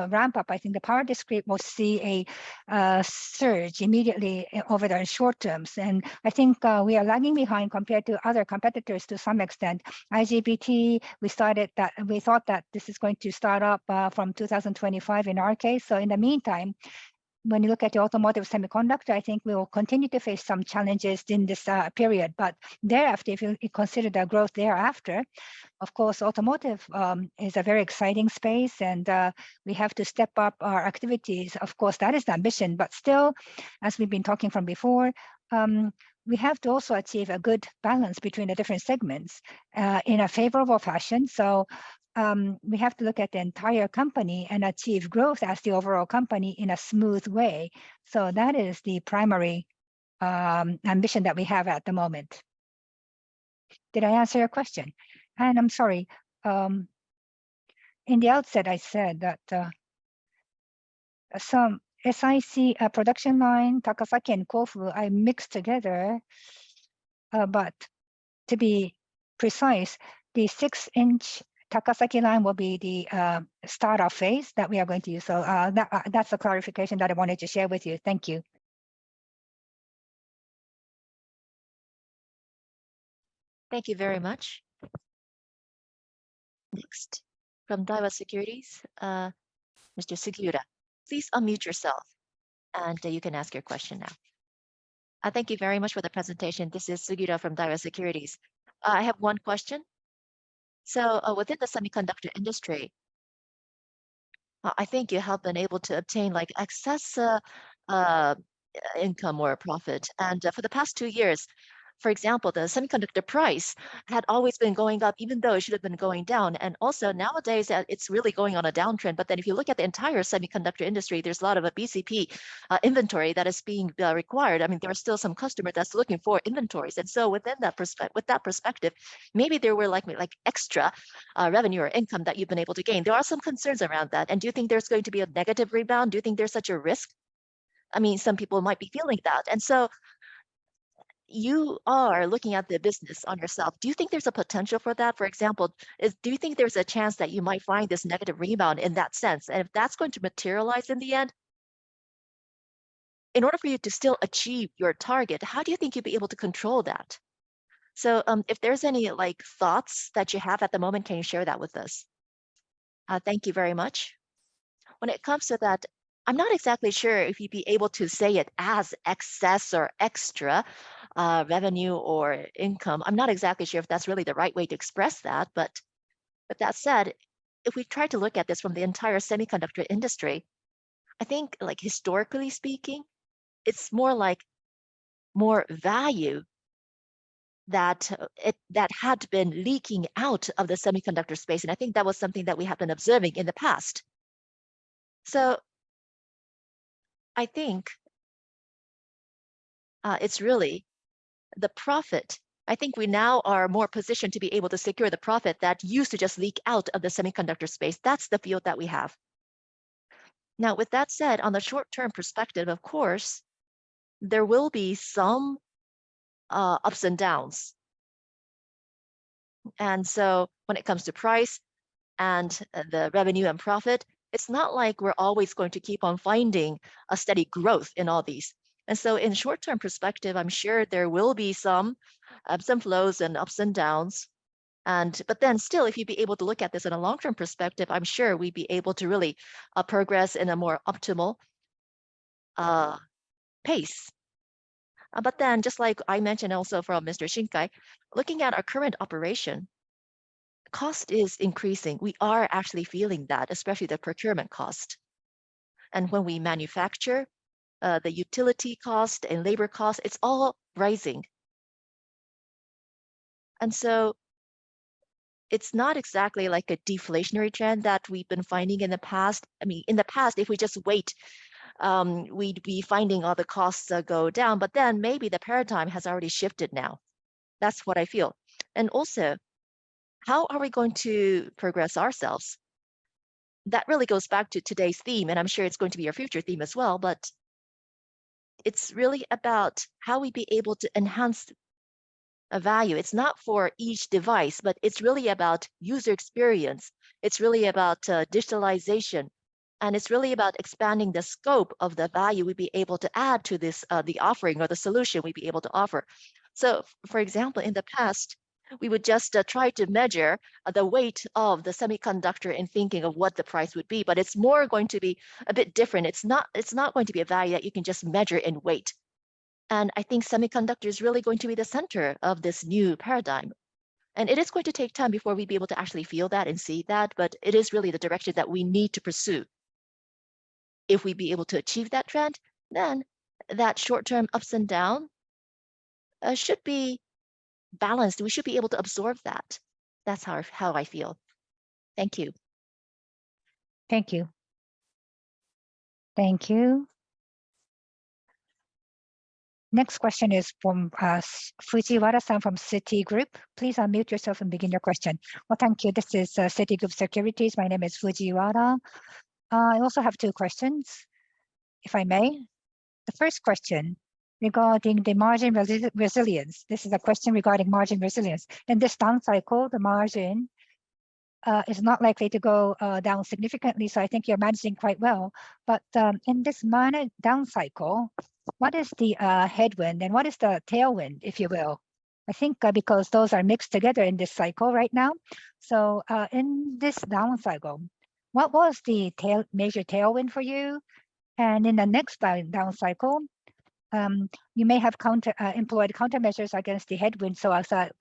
ramp up, I think the power discrete will see a surge immediately over the short terms. And I think we are lagging behind compared to other competitors to some extent. IGBT, we thought that this is going to start up from 2025 in our case. So in the meantime, when you look at the automotive semiconductor, I think we will continue to face some challenges in this period. But thereafter, if you consider the growth thereafter, of course, automotive is a very exciting space, and we have to step up our activities. Of course, that is the ambition. But still, as we've been talking from before, we have to also achieve a good balance between the different segments in a favorable fashion. So we have to look at the entire company and achieve growth as the overall company in a smooth way. So that is the primary ambition that we have at the moment. Did I answer your question? And I'm sorry, in the outset, I said that some SiC production line, Takasaki and Kofu, I mixed together, but to be precise, the 6-inch Takasaki line will be the startup phase that we are going to use. So that's a clarification that I wanted to share with you. Thank you. Thank you very much. Next, from Daiwa Securities, Mr. Sugiura, please unmute yourself and you can ask your question now. Thank you very much for the presentation. This is Sugiura from Daiwa Securities. I have one question. So within the semiconductor industry, I think you have been able to obtain like excess income or profit. And for the past 2 years, for example, the semiconductor price had always been going up, even though it should have been going down. And also nowadays, it's really going on a downtrend. But then if you look at the entire semiconductor industry, there's a lot of a BCP inventory that is being required. I mean, there are still some customers that's looking for inventories. And so within that perspective, maybe there were like extra revenue or income that you've been able to gain. There are some concerns around that. And do you think there's going to be a negative rebound? Do you think there's such a risk? I mean, some people might be feeling that. And so you are looking at the business on yourself. Do you think there's a potential for that? For example, do you think there's a chance that you might find this negative rebound in that sense? And if that's going to materialize in the end, in order for you to still achieve your target, how do you think you'll be able to control that? So if there's any like thoughts that you have at the moment, can you share that with us? Thank you very much. When it comes to that, I'm not exactly sure if you'd be able to say it as excess or extra revenue or income. I'm not exactly sure if that's really the right way to express that. But with that said, if we try to look at this from the entire semiconductor industry, I think like historically speaking, it's more like more value that that had been leaking out of the semiconductor space. And I think that was something that we have been observing in the past. So I think it's really the profit. I think we now are more positioned to be able to secure the profit that used to just leak out of the semiconductor space. That's the field that we have. Now, with that said, on the short-term perspective, of course, there will be some ups and downs. And so when it comes to price and the revenue and profit, it's not like we're always going to keep on finding a steady growth in all these. And so in short-term perspective, I'm sure there will be some ebbs and flows and ups and downs. But then still, if you'd be able to look at this in a long-term perspective, I'm sure we'd be able to really progress in a more optimal pace. But then just like I mentioned also from Mr. Shinkai, looking at our current operation, cost is increasing. We are actually feeling that, especially the procurement cost. And when we manufacture, the utility cost and labor cost, it's all rising. And so it's not exactly like a deflationary trend that we've been finding in the past. I mean, in the past, if we just wait, we'd be finding all the costs go down, but then maybe the paradigm has already shifted now. That's what I feel. And also, how are we going to progress ourselves? That really goes back to today's theme, and I'm sure it's going to be our future theme as well, but it's really about how we be able to enhance a value. It's not for each device, but it's really about user experience. It's really about digitalization, and it's really about expanding the scope of the value we'd be able to add to this, the offering or the solution we'd be able to offer. So for example, in the past, we would just try to measure the weight of the semiconductor in thinking of what the price would be, but it's more going to be a bit different. It's not going to be a value that you can just measure in weight. And I think semiconductor is really going to be the center of this new paradigm. And it is going to take time before we be able to actually feel that and see that, but it is really the direction that we need to pursue. If we be able to achieve that trend, then that short-term ups and downs should be balanced. We should be able to absorb that. That's how I feel. Thank you. Thank you. Thank you. Next question is from Fujiwara-san from Citigroup. Please unmute yourself and begin your question. Well, thank you. This is Citigroup Securities. My name is Fujiwara. I also have 2 questions, if I may. The first question regarding the margin resilience. This is a question regarding margin resilience. In this down cycle, the margin is not likely to go down significantly. So I think you're managing quite well. But in this minor down cycle, what is the headwind and what is the tailwind, if you will? I think because those are mixed together in this cycle right now. So in this down cycle, what was the major tailwind for you? And in the next down cycle, you may have employed countermeasures against the headwind. So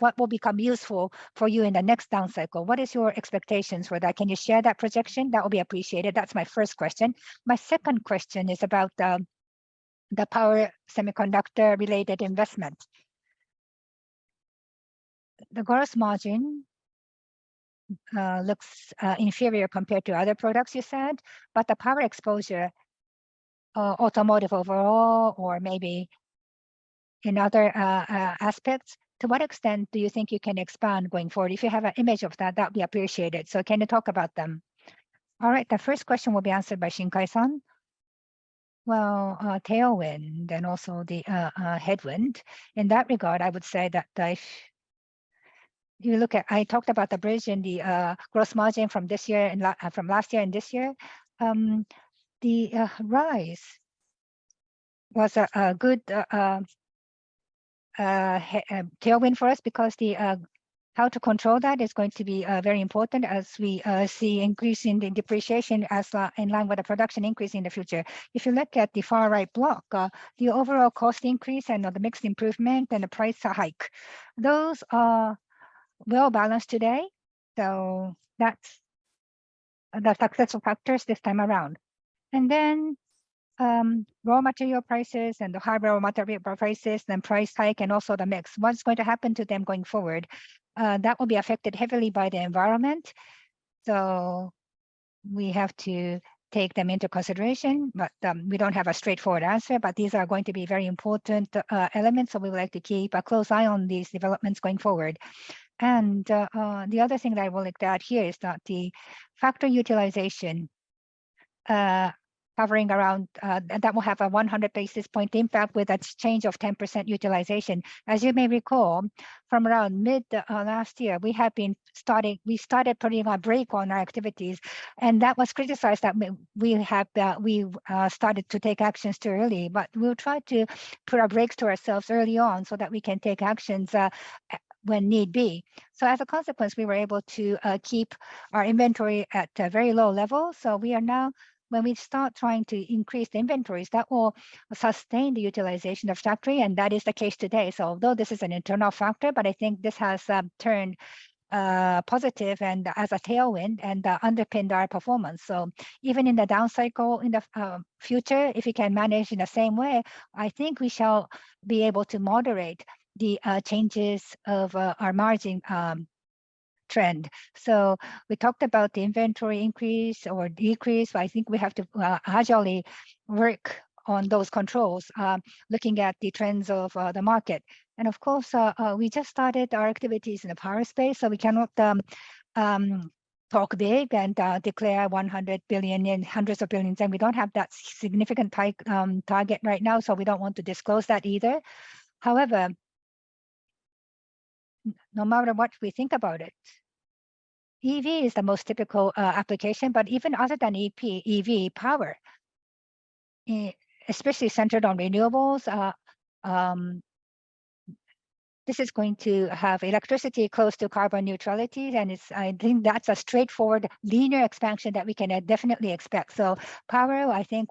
what will become useful for you in the next down cycle? What is your expectations for that? Can you share that projection? That will be appreciated. That's my first question. My second question is about the power semiconductor related investment. The gross margin looks inferior compared to other products you said, but the power exposure, automotive overall, or maybe in other aspects, to what extent do you think you can expand going forward? If you have an image of that, that would be appreciated. So can you talk about them? All right, the first question will be answered by Shinkai-san. Well, tailwind and also the headwind. In that regard, I would say that if you look at, I talked about the bridge in the gross margin from this year and from last year and this year. The rise was a good tailwind for us because the how to control that is going to be very important as we see increase in the depreciation as in line with the production increase in the future. If you look at the far right block, the overall cost increase and the mixed improvement and the price hike, those are well balanced today. So that's the successful factors this time around. And then raw material prices and the high raw material prices, then price hike, and also the mix. What's going to happen to them going forward? That will be affected heavily by the environment. So we have to take them into consideration, but we don't have a straightforward answer, but these are going to be very important elements. So we would like to keep a close eye on these developments going forward. And the other thing that I would like to add here is that the factory utilization covering around, that will have a 100 basis point impact with a change of 10% utilization. As you may recall, from around mid last year, we started putting a brake on our activities, and that was criticized that we started to take actions too early, but we'll try to put our brakes to ourselves early on so that we can take actions when need be. So as a consequence, we were able to keep our inventory at a very low level. So we are now, when we start trying to increase the inventories, that will sustain the utilization of factory, and that is the case today. So although this is an internal factor, but I think this has turned positive and as a tailwind and underpinned our performance. So even in the down cycle in the future, if we can manage in the same way, I think we shall be able to moderate the changes of our margin trend. So we talked about the inventory increase or decrease, but I think we have to agilely work on those controls, looking at the trends of the market. And of course, we just started our activities in the power space, so we cannot talk big and declare 100 billion and hundreds of billions, and we don't have that significant target right now, so we don't want to disclose that either. However, no matter what we think about it, EV is the most typical application, but even other than EV power, especially centered on renewables, this is going to have electricity close to carbon neutrality, and I think that's a straightforward, linear expansion that we can definitely expect. So power, I think,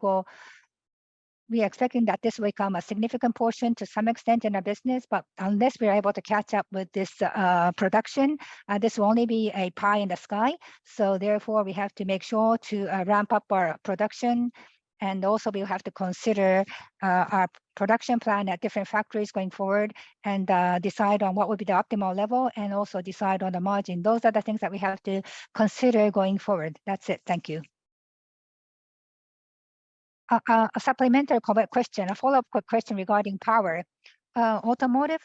we are expecting that this will become a significant portion to some extent in our business, but unless we're able to catch up with this production, this will only be a pie in the sky. So therefore, we have to make sure to ramp up our production, and also we'll have to consider our production plan at different factories going forward and decide on what would be the optimal level and also decide on the margin. Those are the things that we have to consider going forward. That's it. Thank you. A supplementary question, a follow-up question regarding power. Automotive,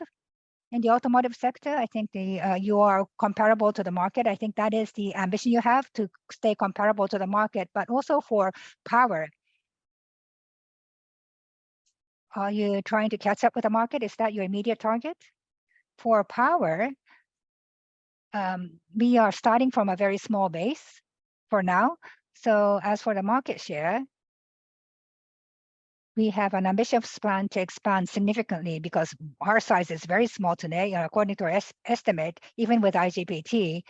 in the automotive sector, I think you are comparable to the market. I think that is the ambition you have, to stay comparable to the market, but also for power. Are you trying to catch up with the market? Is that your immediate target? For power, we are starting from a very small base for now. So as for the market share, we have an ambitious plan to expand significantly because our size is very small today. According to our estimate, even with IGBT,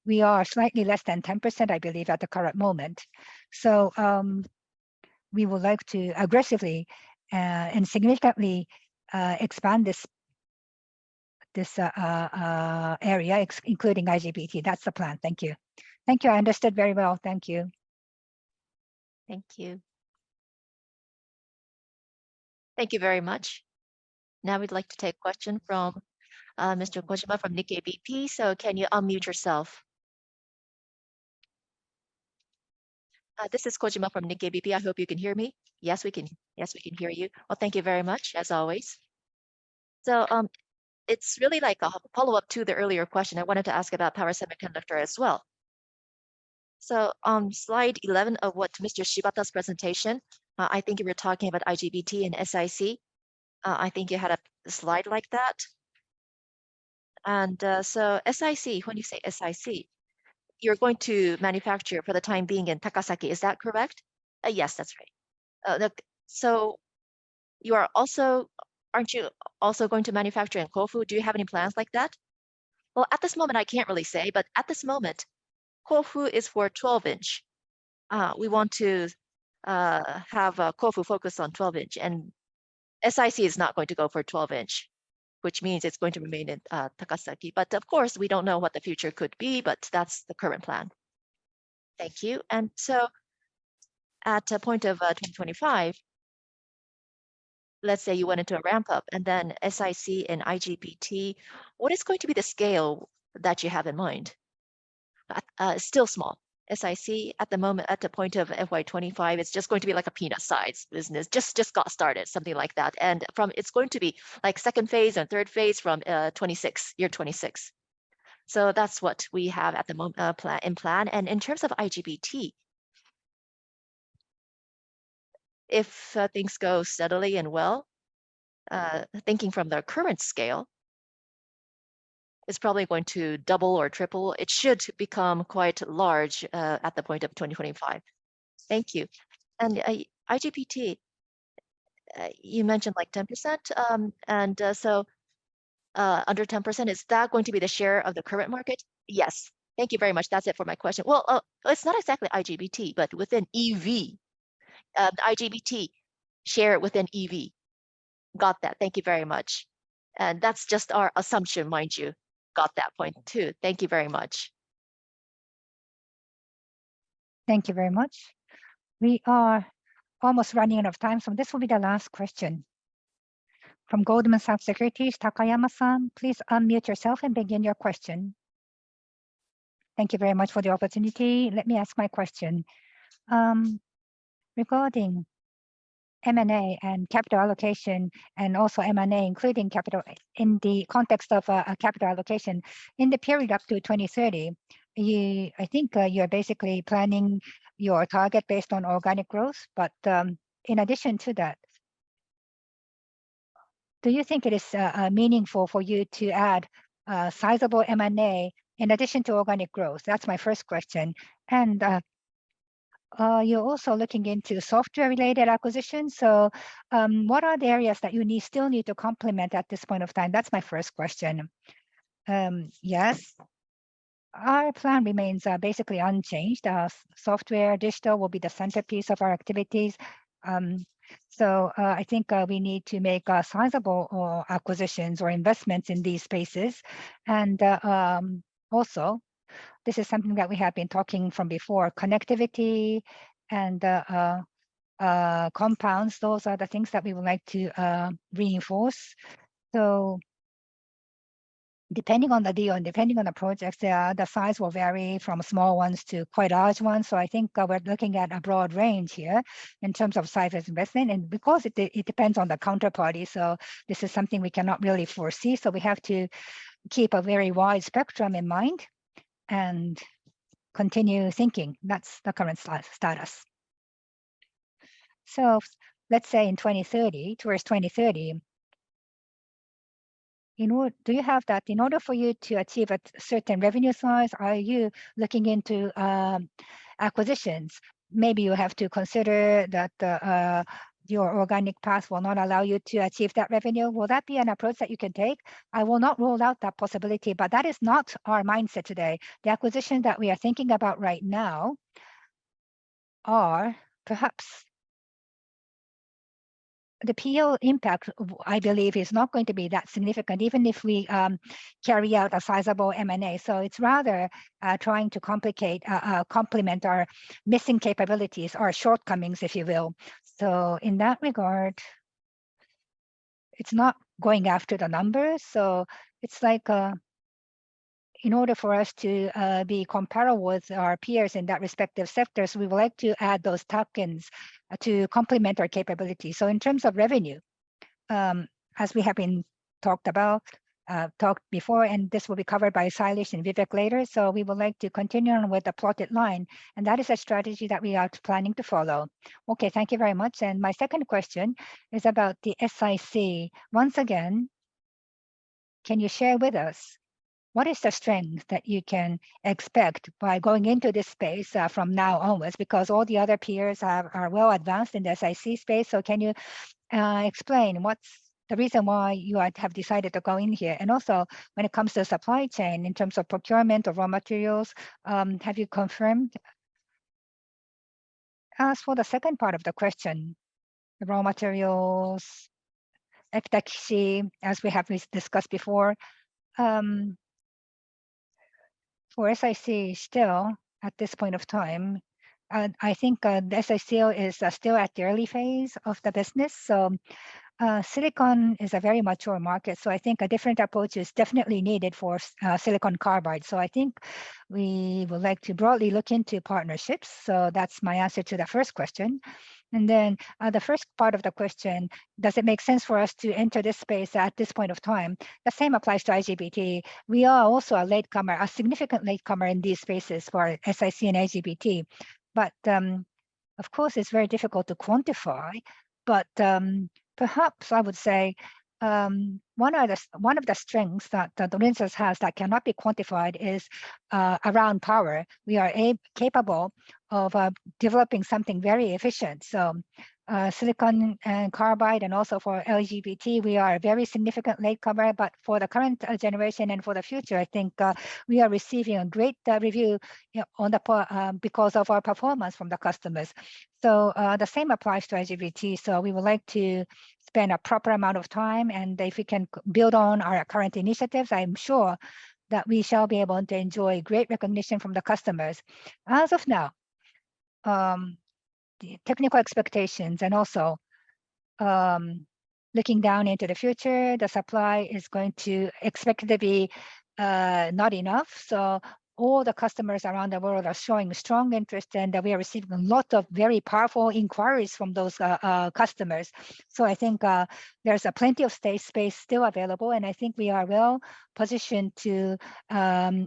we are slightly less than 10%, I believe, at the current moment. So we would like to aggressively and significantly expand this area, including IGBT. That's the plan. Thank you. Thank you. I understood very well. Thank you. Thank you. Thank you very much. Now we'd like to take a question from Mr. Kojima from Nikkei BP. So can you unmute yourself? This is Kojima from Nikkei BP. I hope you can hear me. Yes, we can. Yes, we can hear you. Well, thank you very much, as always. So it's really like a follow-up to the earlier question. I wanted to ask about power semiconductor as well. So on slide 11 of what Mr. Shibata's presentation, I think you were talking about IGBT and SiC. I think you had a slide like that. And so SiC, when you say SiC, you're going to manufacture for the time being in Takasaki, is that correct? Yes, that's right. So you are also, aren't you also going to manufacture in Kofu? Do you have any plans like that? Well, at this moment, I can't really say, but at this moment, Kofu is for 12-inch. We want to have Kofu focus on 12-inch, and SiC is not going to go for 12-inch, which means it's going to remain in Takasaki. But of course, we don't know what the future could be, but that's the current plan. Thank you. And so at a point of 2025, let's say you went into a ramp up and then SiC and IGBT, what is going to be the scale that you have in mind? Still small. SiC at the moment, at the point of FY25, it's just going to be like a peanut size business, just got started, something like that. And it's going to be like second phase and third phase from year 26. So that's what we have at the moment in plan. And in terms of IGBT, if things go steadily and well, thinking from the current scale, is probably going to double or triple. It should become quite large at the point of 2025. Thank you. And IGBT, you mentioned like 10%, and so under 10%, is that going to be the share of the current market? Yes. Thank you very much. That's it for my question. Well, it's not exactly IGBT, but within EV, the IGBT share within EV. Got that. Thank you very much. And that's just our assumption, mind you. Got that point too. Thank you very much. Thank you very much. We are almost running out of time, so this will be the last question. From Goldman Sachs Securities, Takayama-san, please unmute yourself and begin your question. Thank you very much for the opportunity. Let me ask my question. Regarding M&A and capital allocation, and also M&A, including capital in the context of capital allocation, in the period up to 2030, I think you're basically planning your target based on organic growth. But in addition to that, do you think it is meaningful for you to add sizable M&A in addition to organic growth? That's my first question. And you're also looking into software-related acquisitions. So what are the areas that you still need to complement at this point of time? That's my first question. Yes, our plan remains basically unchanged. Software, digital will be the centerpiece of our activities. So I think we need to make sizable acquisitions or investments in these spaces. And also, this is something that we have been talking from before, connectivity and compounds. Those are the things that we would like to reinforce. So depending on the deal and depending on the projects, the size will vary from small ones to quite large ones. So I think we're looking at a broad range here in terms of size of investment. And because it depends on the counterparty, so this is something we cannot really foresee. So we have to keep a very wide spectrum in mind and continue thinking. That's the current status. So let's say in 2030, towards 2030, do you have that in order for you to achieve a certain revenue size? Are you looking into acquisitions? Maybe you have to consider that your organic path will not allow you to achieve that revenue. Will that be an approach that you can take? I will not rule out that possibility, but that is not our mindset today. The acquisition that we are thinking about right now are perhaps the PL impact, I believe, is not going to be that significant, even if we carry out a sizable M&A. So it's rather trying to complement our missing capabilities, our shortcomings, if you will. So in that regard, it's not going after the numbers. So it's like in order for us to be comparable with our peers in that respective sectors, we would like to add those tokens to complement our capabilities. So in terms of revenue, as we have been talked before, and this will be covered by Silesh and Vivek later. So we would like to continue on with the plotted line, and that is a strategy that we are planning to follow. Okay, thank you very much. And my second question is about the SIC. Once again, can you share with us what is the strength that you can expect by going into this space from now onwards? Because all the other peers are well advanced in the SIC space. So can you explain what's the reason why you have decided to go in here? And also, when it comes to supply chain, in terms of procurement of raw materials, have you confirmed? As for the second part of the question, the raw materials, efficacy, as we have discussed before, for SIC still at this point of time, I think the SIC is still at the early phase of the business. So silicon is a very mature market. So I think a different approach is definitely needed for silicon carbide. So I think we would like to broadly look into partnerships. So that's my answer to the first question. And then the first part of the question, does it make sense for us to enter this space at this point of time? The same applies to IGBT. We are also a latecomer, a significant latecomer in these spaces for SiC and IGBT. But of course, it's very difficult to quantify. But perhaps I would say one of the strengths that Renesas has that cannot be quantified is around power. We are capable of developing something very efficient. So silicon and carbide, and also for LGBT, we are a very significant latecomer. But for the current generation and for the future, I think we are receiving a great review on the because of our performance from the customers. So the same applies to LGBT. So we would like to spend a proper amount of time, and if we can build on our current initiatives, I'm sure that we shall be able to enjoy great recognition from the customers. As of now, the technical expectations, and also looking down into the future, the supply is going to expect to be not enough. So all the customers around the world are showing strong interest, and we are receiving a lot of very powerful inquiries from those customers. So I think there's plenty of space still available, and I think we are well positioned to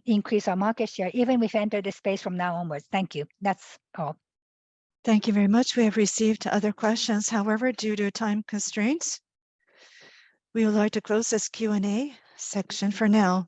increase our market share, even if we enter this space from now onwards. Thank you. That's all. Thank you very much. We have received other questions. However, due to time constraints, we would like to close this Q&A section for now.